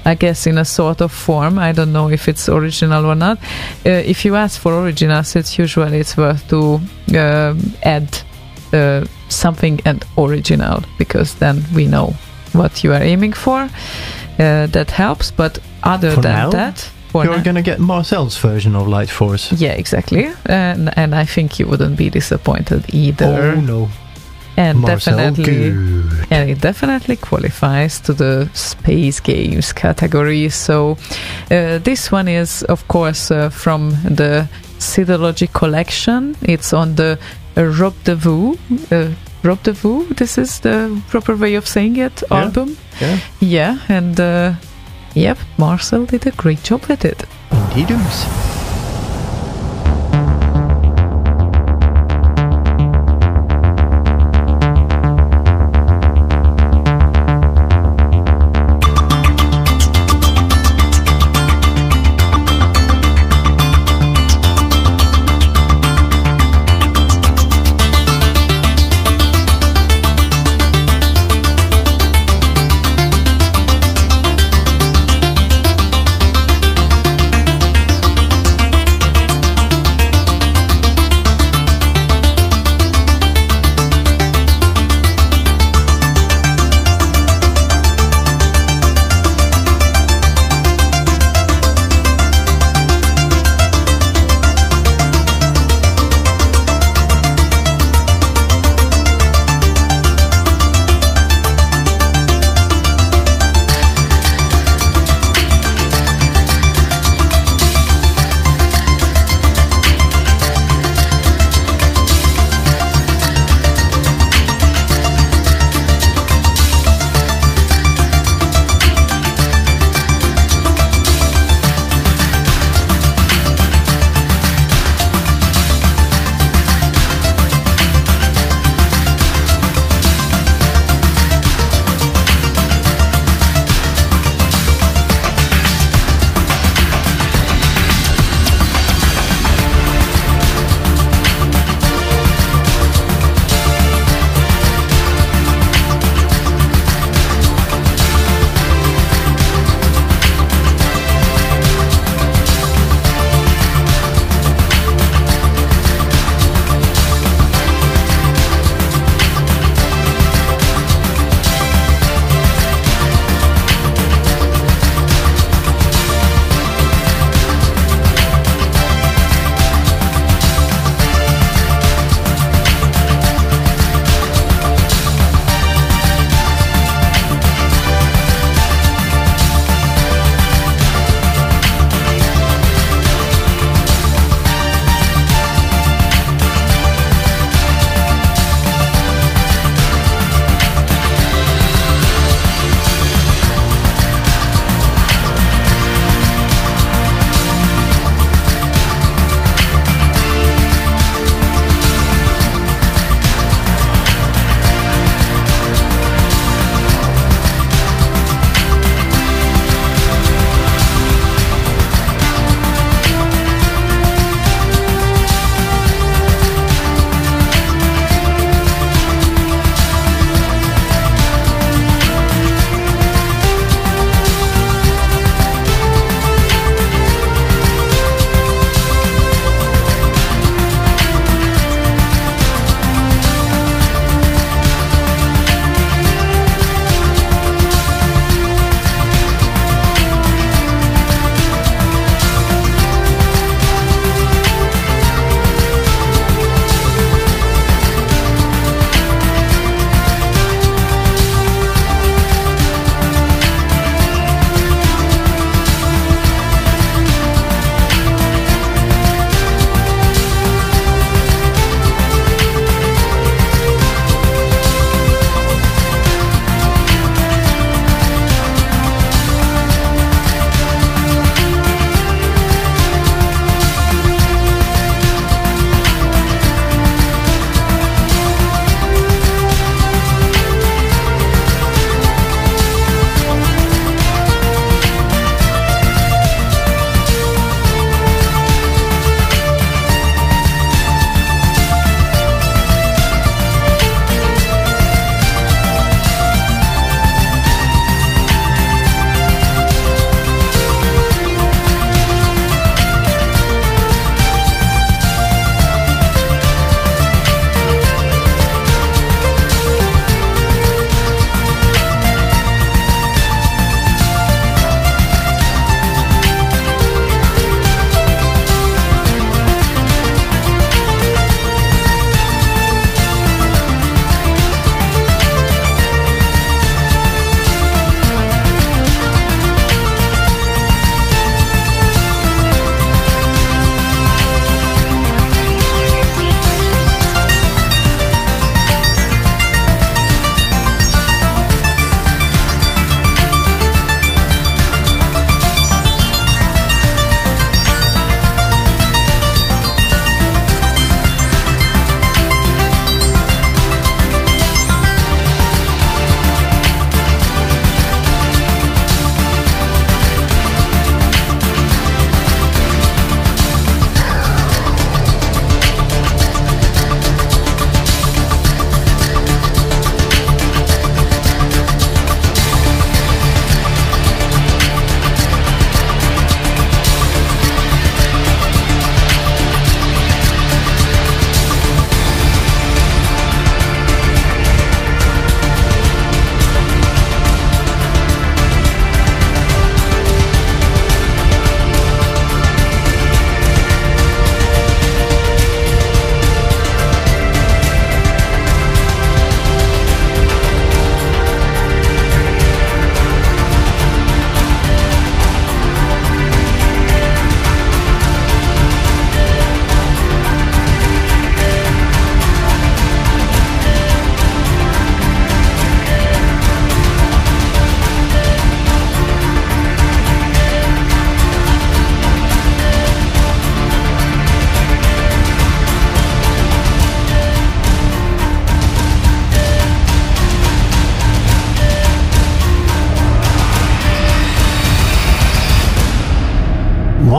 I guess in a sort of form. I don't know if it's original or not. If you ask for originals, it's worth to add something and original, because then we know what you are aiming for. That helps, but other for than now, that, you're gonna get Marcel's version of Light Force. Yeah, exactly. And I think you wouldn't be disappointed either. Oh no. And Marcel, definitely good. And it definitely qualifies to the space games category. So this one is of course from the Sidology collection. It's on the Robdez-Vous. Robdez-Vous, this is the proper way of saying it, album. Yeah, and yep, Marcel did a great job with it. Indeed does.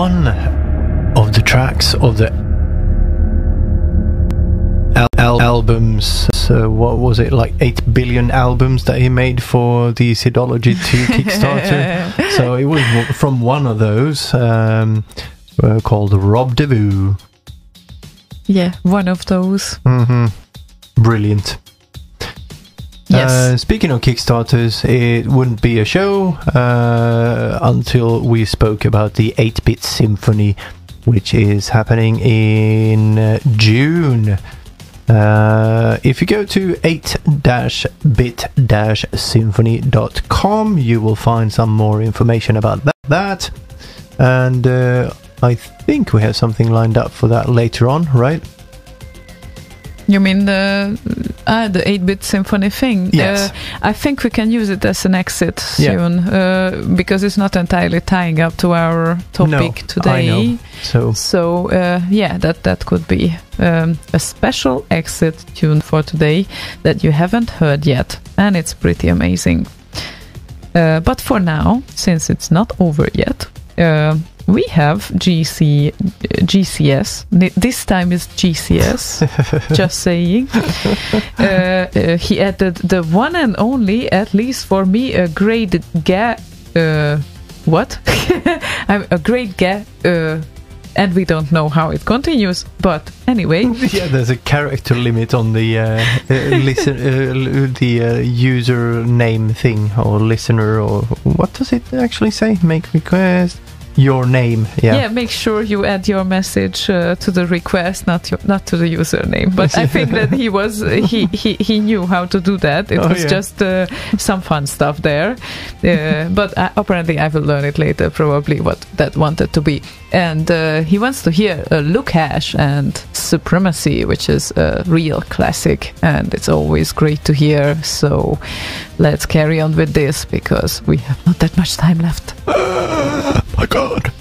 one of the tracks of the albums. So what was it, like 8 billion albums that he made for the Seedology 2 Kickstarter? So it was from one of those called Robdez-Vous. Yeah, one of those. Brilliant. Yes. Speaking of Kickstarters, it wouldn't be a show until we spoke about the 8-Bit Symphony, which is happening in June. If you go to 8-bit-symphony.com, you will find some more information about that. And I think we have something lined up for that later on, right? You mean the 8-bit symphony thing? Yes. I think we can use it as an exit soon, because it's not entirely tying up to our topic today. I know. So that could be a special exit tune for today that you haven't heard yet, and it's pretty amazing. But for now, since it's not over yet, we have GCS. This time is GCS. Just saying. He added the one and only, at least for me, a great what? I'm a great and we don't know how it continues. But anyway, yeah, there's a character limit on the user name thing, or listener, or what does it actually say? Make request. Your name, make sure you add your message to the request, not to the username. But I think that he knew how to do that. It was just some fun stuff there. But apparently I will learn it later, probably what that wanted to be. And he wants to hear Look Hash and Supremacy, which is a real classic, and it's always great to hear. So let's carry on with this, because we have not that much time left. My God.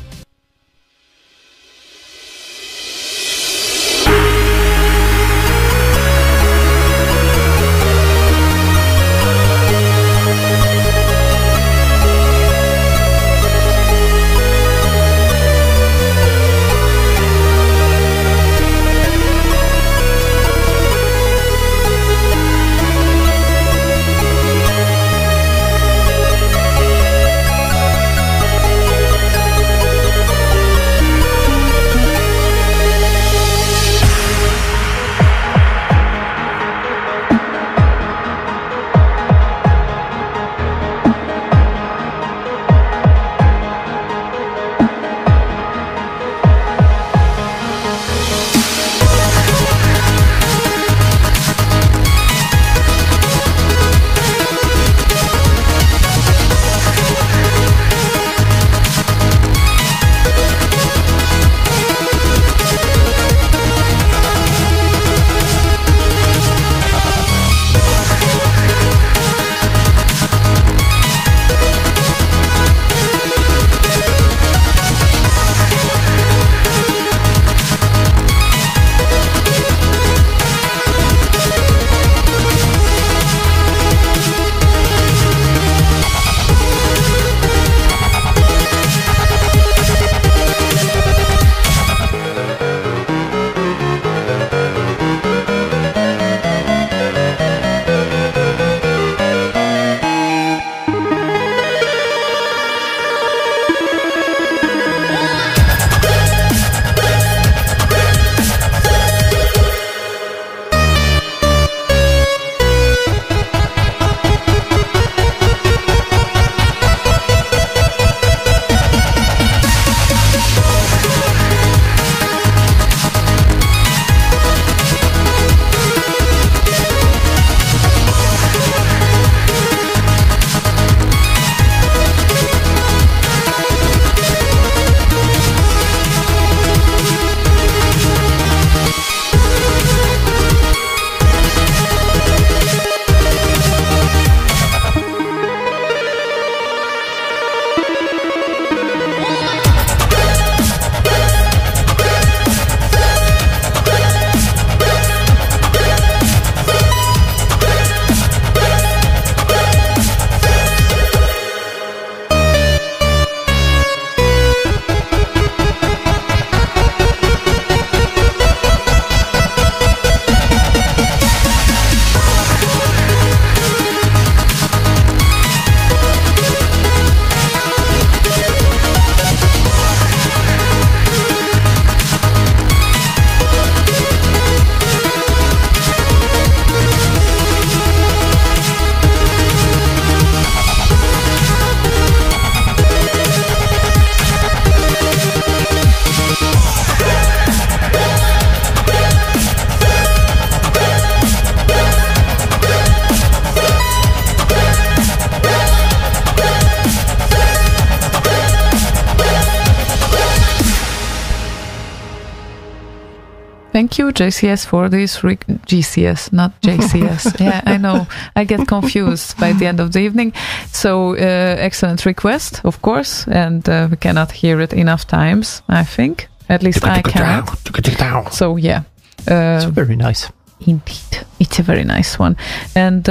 thank you, JCS, for this. GCS, not JCS. Yeah, I know. I get confused by the end of the evening. So, excellent request, of course, and we cannot hear it enough times, I think. At least I cannot. So, yeah. It's very nice. Indeed. It's a very nice one. And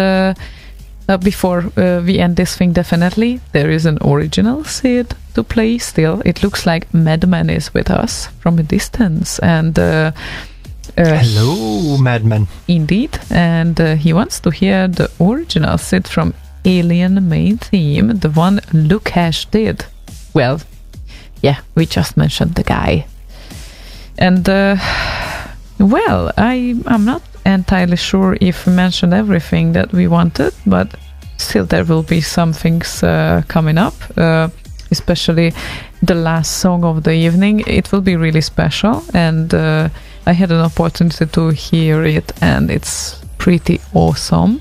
before we end this thing, definitely, there is an original Sid to play still. It looks like Madman is with us from a distance. And hello, Madman. Indeed. And he wants to hear the original Sid from Alien main theme, the one Lukash did. Well, yeah, we just mentioned the guy. And, well, I'm not entirely sure if we mentioned everything that we wanted, but still there will be some things coming up, especially the last song of the evening. It will be really special, and I had an opportunity to hear it, and it's pretty awesome.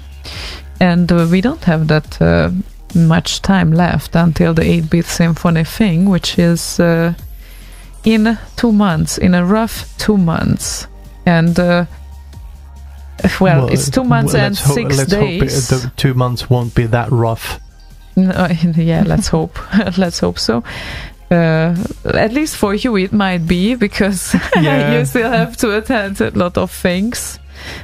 And we don't have that much time left until the 8-bit symphony thing, which is in 2 months, in a rough 2 months. And well, it's 2 months and 6 days. Hope the 2 months won't be that rough. No, yeah, let's hope. Let's hope so. At least for you it might be, because you still have to attend a lot of things.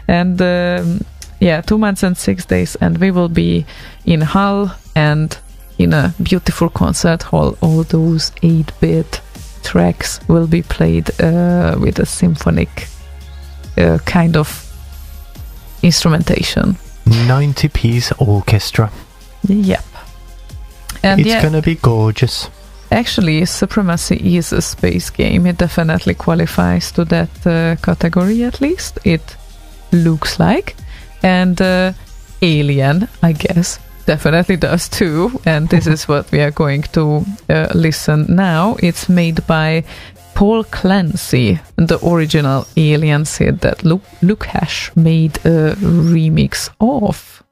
And 2 months and 6 days, and we will be in Hull and in a beautiful concert hall. All those 8-bit tracks will be played with a symphonic kind of instrumentation. 90-piece orchestra. Yep. And it's gonna be gorgeous. Actually, Supremacy is a space game. It definitely qualifies to that category, at least. It looks like. And Alien, I guess, definitely does too. And this is what we are going to listen now. It's made by Paul Clancy, the original Alien Sid that Lukash made a remix of.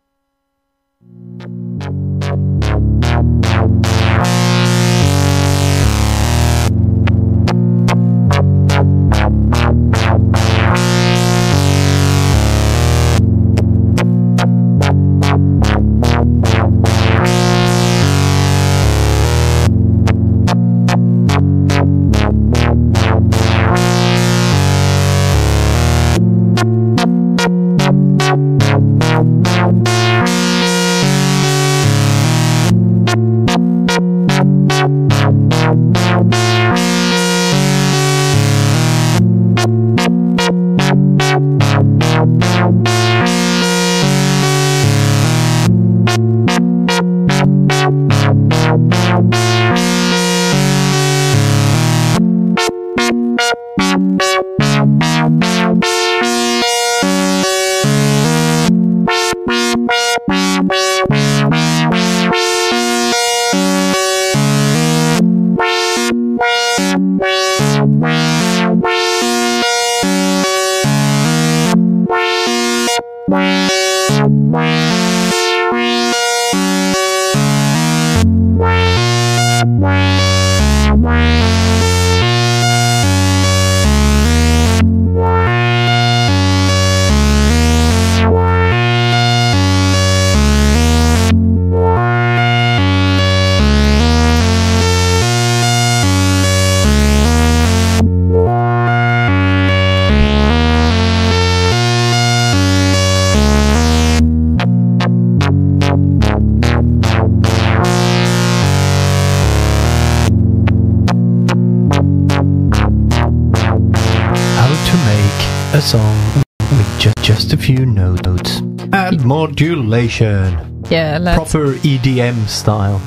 Song with just a few notes. Add modulation. Yeah, proper EDM style.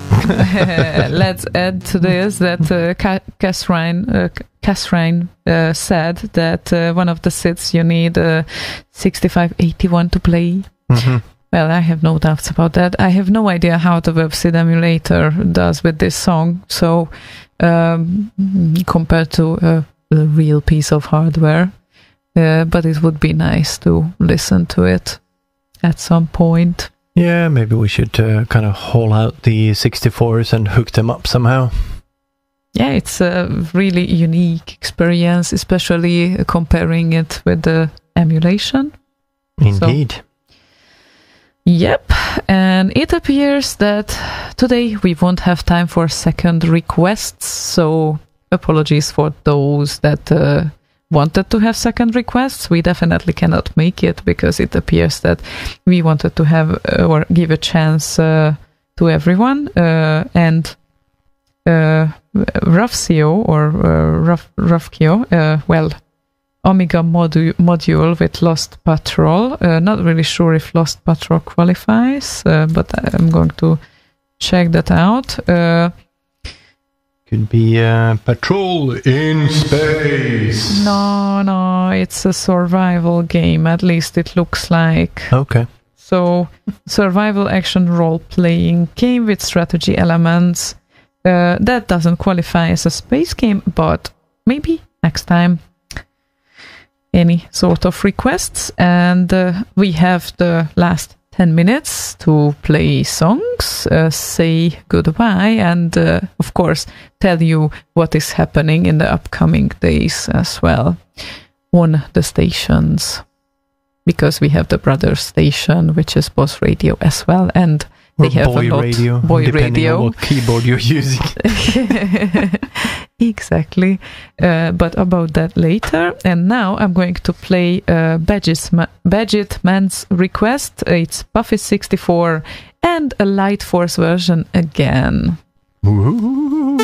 Let's add to this that Reyn said that one of the SIDs you need 6581 to play. Mm-hmm. Well, I have no doubts about that. I have no idea how the WebSID emulator does with this song. So compared to a real piece of hardware. But it would be nice to listen to it at some point. Yeah, maybe we should kind of haul out the 64s and hook them up somehow. yeah, it's a really unique experience, especially comparing it with the emulation. Indeed. So, yep, and it appears that today we won't have time for second requests, so apologies for those that wanted to have second requests. We definitely cannot make it because it appears that we wanted to have or give a chance to everyone, and Rafcio or Rafkio, well, Amiga module with Lost Patrol. Not really sure if Lost Patrol qualifies, but I'm going to check that out. Could be Patrol in Space. No, it's a survival game, at least it looks like. Okay. So, survival action role-playing game with strategy elements. That doesn't qualify as a space game, but maybe next time. Any sort of requests, and we have the last 10 minutes to play songs, say goodbye, and of course tell you what is happening in the upcoming days as well on the stations, because we have the brother station, which is Boss Radio as well, and they have boy a lot radio, boy depending radio on what keyboard you're using. Exactly, but about that later. And now I'm going to play Badget Man's request. It's Buffy 64 and a Light Force version again. Ooh.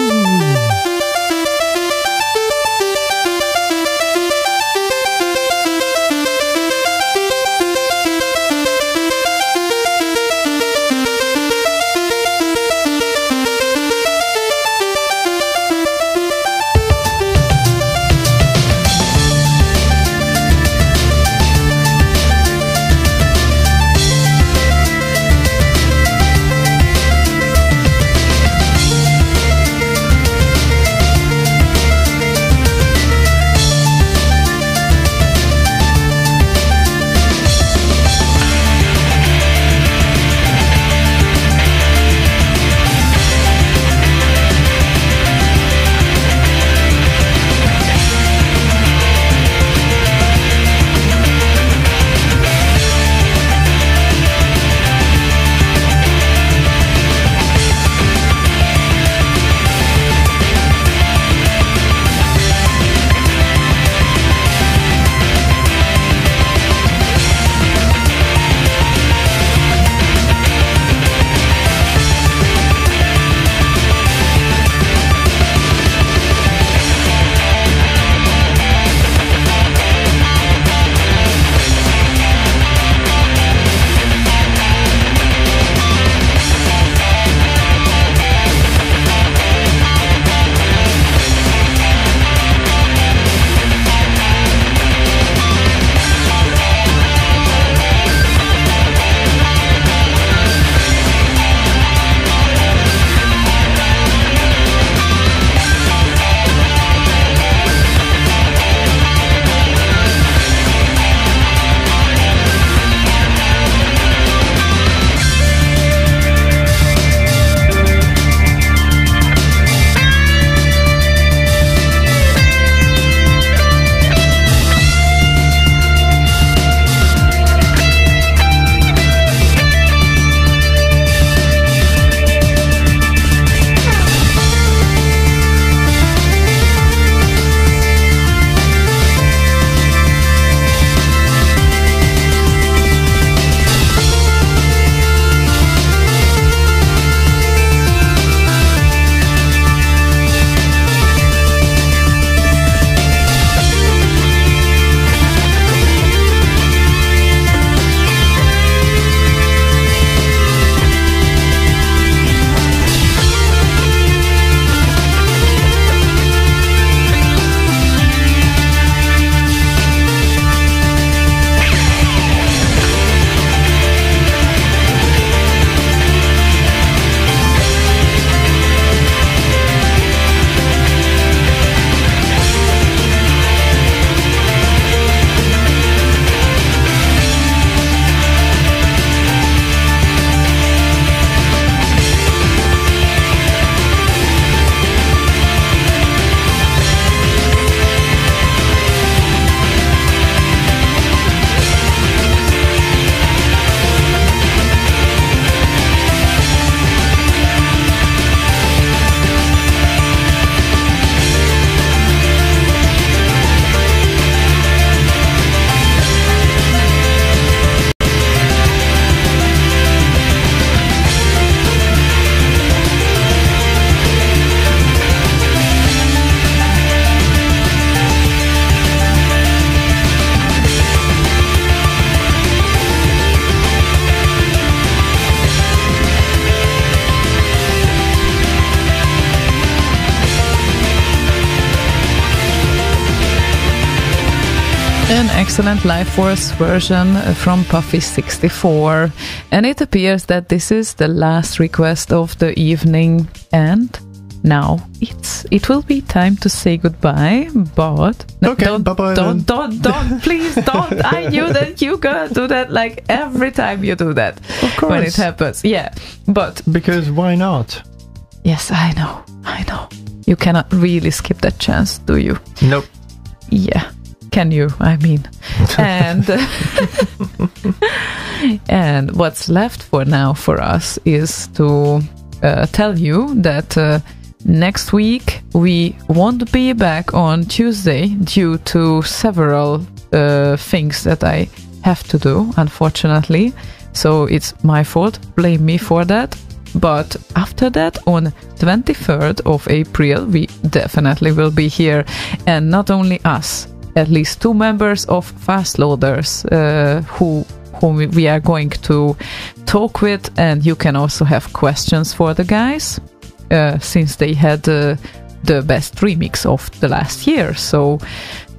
An excellent Life Force version from Puffy64. And it appears that this is the last request of the evening, and now it will be time to say goodbye, but okay, bye-bye. Don't, please don't. I knew that you gonna do that like every time you do that. Of course. When it happens. Yeah, but... Because why not? Yes, I know. You cannot really skip that chance, do you? Nope. Yeah. Can you? I mean, and what's left for now for us is to tell you that next week we won't be back on Tuesday due to several things that I have to do, unfortunately. So it's my fault. Blame me for that. But after that, on 23rd of April, we definitely will be here, and not only us. At least 2 members of Fast Loaders whom we are going to talk with, and you can also have questions for the guys since they had the best remix of the last year. So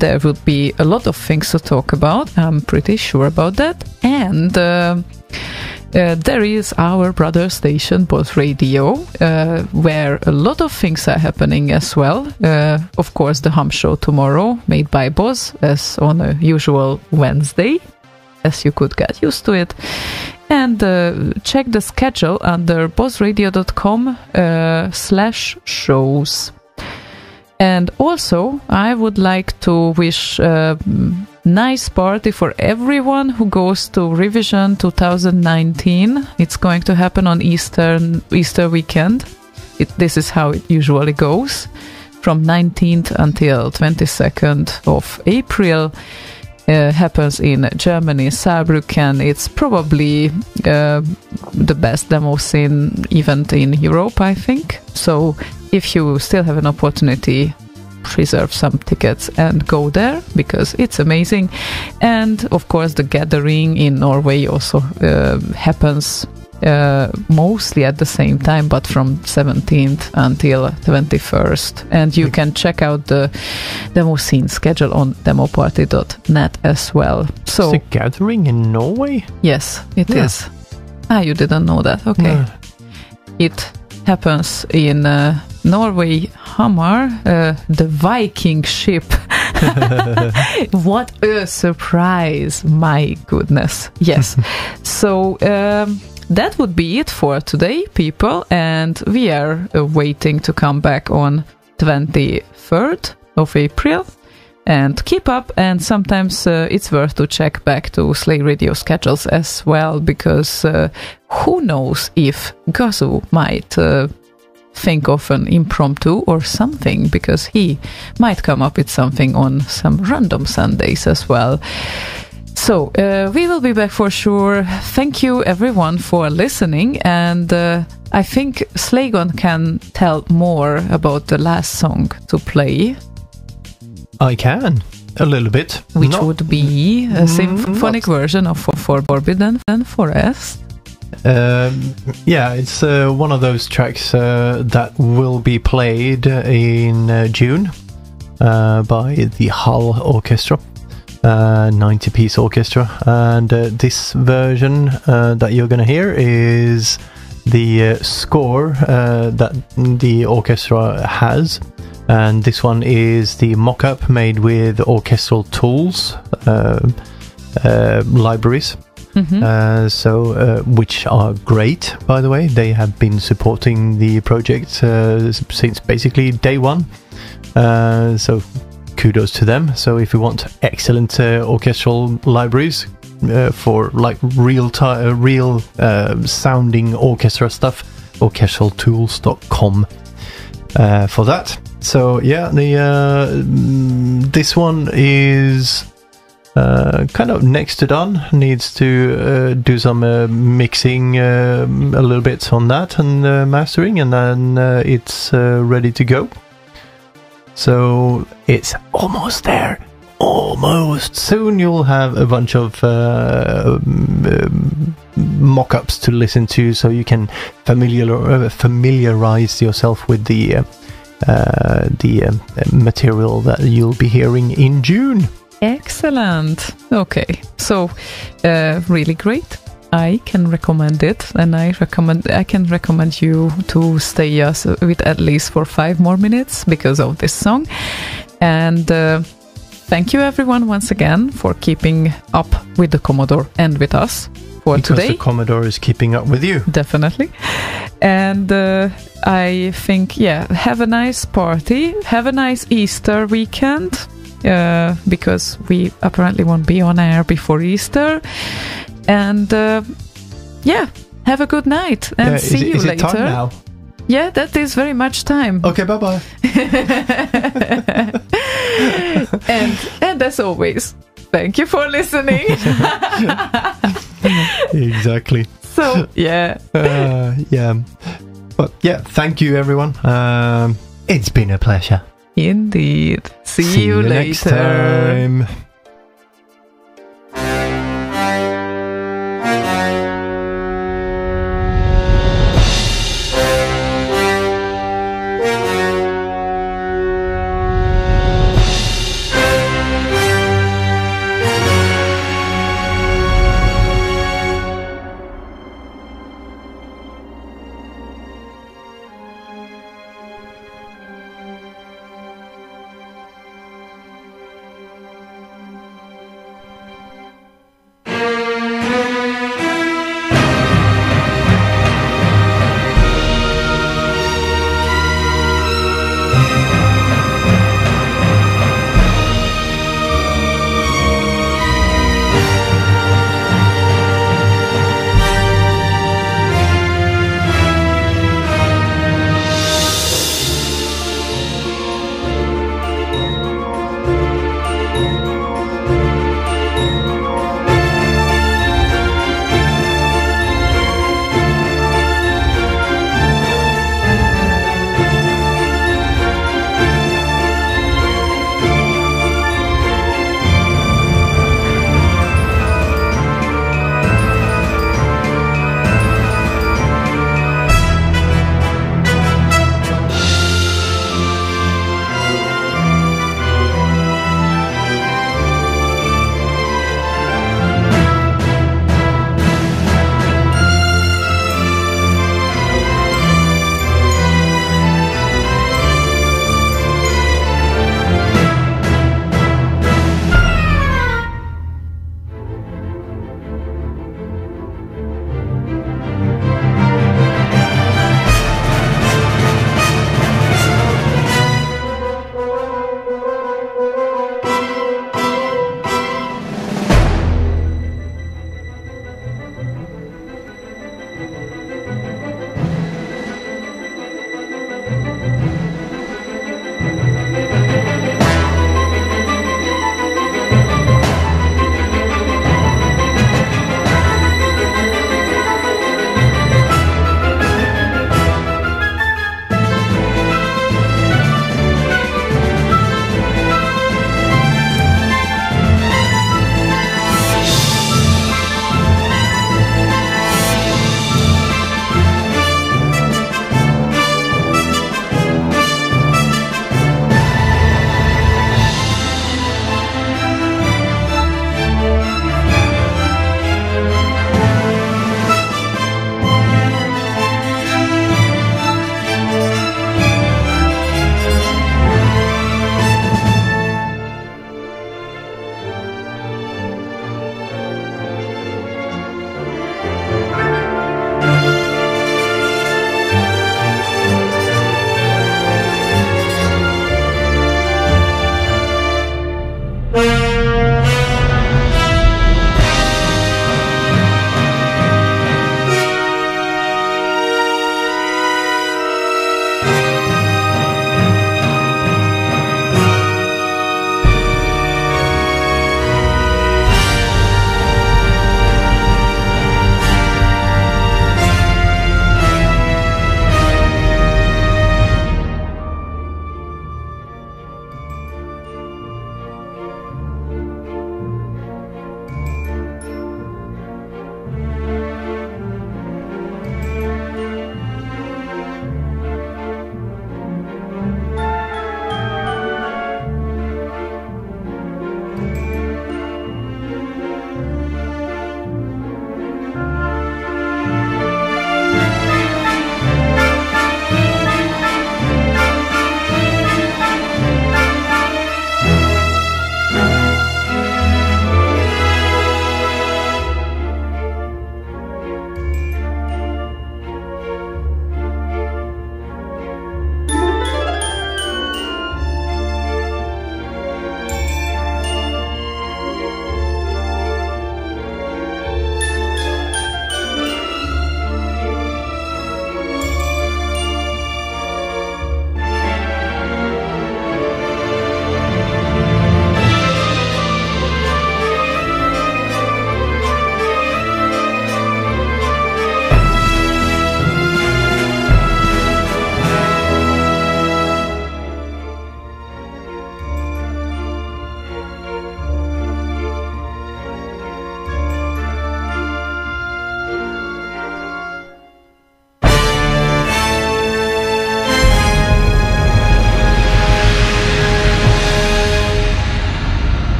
there would be a lot of things to talk about. I'm pretty sure about that. And there is our brother station, Boz Radio, where a lot of things are happening as well. Of course, the Hum Show tomorrow, made by Boz, as on a usual Wednesday, as you could get used to it. And check the schedule under bozradio.com/shows. And also, I would like to wish nice party for everyone who goes to Revision 2019. It's going to happen on Easter weekend. This is how it usually goes, from 19th until 22nd of April. Happens in Germany, Saarbrücken. It's probably the best demo scene event in Europe, I think. So if you still have an opportunity, reserve some tickets and go there, because it's amazing. And of course, the gathering in Norway also happens mostly at the same time, but from 17th until 21st. And you can check out the demo scene schedule on demoparty.net as well. So, it's a gathering in Norway? Yes, it is. You didn't know that? Okay. No. It happens in Norway, Hamar, the Viking ship. What a surprise! My goodness. Yes. So that would be it for today, people, and we are waiting to come back on 23rd of April. And keep up, and sometimes it's worth to check back to Slay Radio schedules as well, because who knows if Gazu might think of an impromptu or something, because he might come up with something on some random Sundays as well. So we will be back for sure. Thank you everyone for listening, and I think Slaygon can tell more about the last song to play. I can, a little bit. Which would be a symphonic version of Forbidden Forest. Yeah, it's one of those tracks that will be played in June by the Hull Orchestra, 90-piece orchestra. And this version that you're going to hear is the score that the orchestra has. And this one is the mock-up made with orchestral tools, libraries, which are great, by the way. They have been supporting the project since basically day one. So kudos to them. So if you want excellent orchestral libraries for like real sounding orchestra stuff, orchestraltools.com for that. So yeah, this one is kind of next to done. Needs to do some mixing a little bit on that and mastering, and then it's ready to go. So it's almost there. Almost. Soon you'll have a bunch of mock-ups to listen to, so you can familiarize yourself with the material that you'll be hearing in June. Excellent. Okay, so really great. I can recommend it, and I can recommend you to stay us with at least for 5 more minutes because of this song. And thank you everyone once again for keeping up with the Commodore and with us for because today. The Commodore is keeping up with you. Definitely. And I think, have a nice party. Have a nice Easter weekend. Because we apparently won't be on air before Easter. And have a good night and see you later. Is it time now? Yeah, that is very much time. Okay, bye-bye. and as always, thank you for listening. Exactly. So, yeah. But thank you everyone. It's been a pleasure. Indeed. See you later. Next time.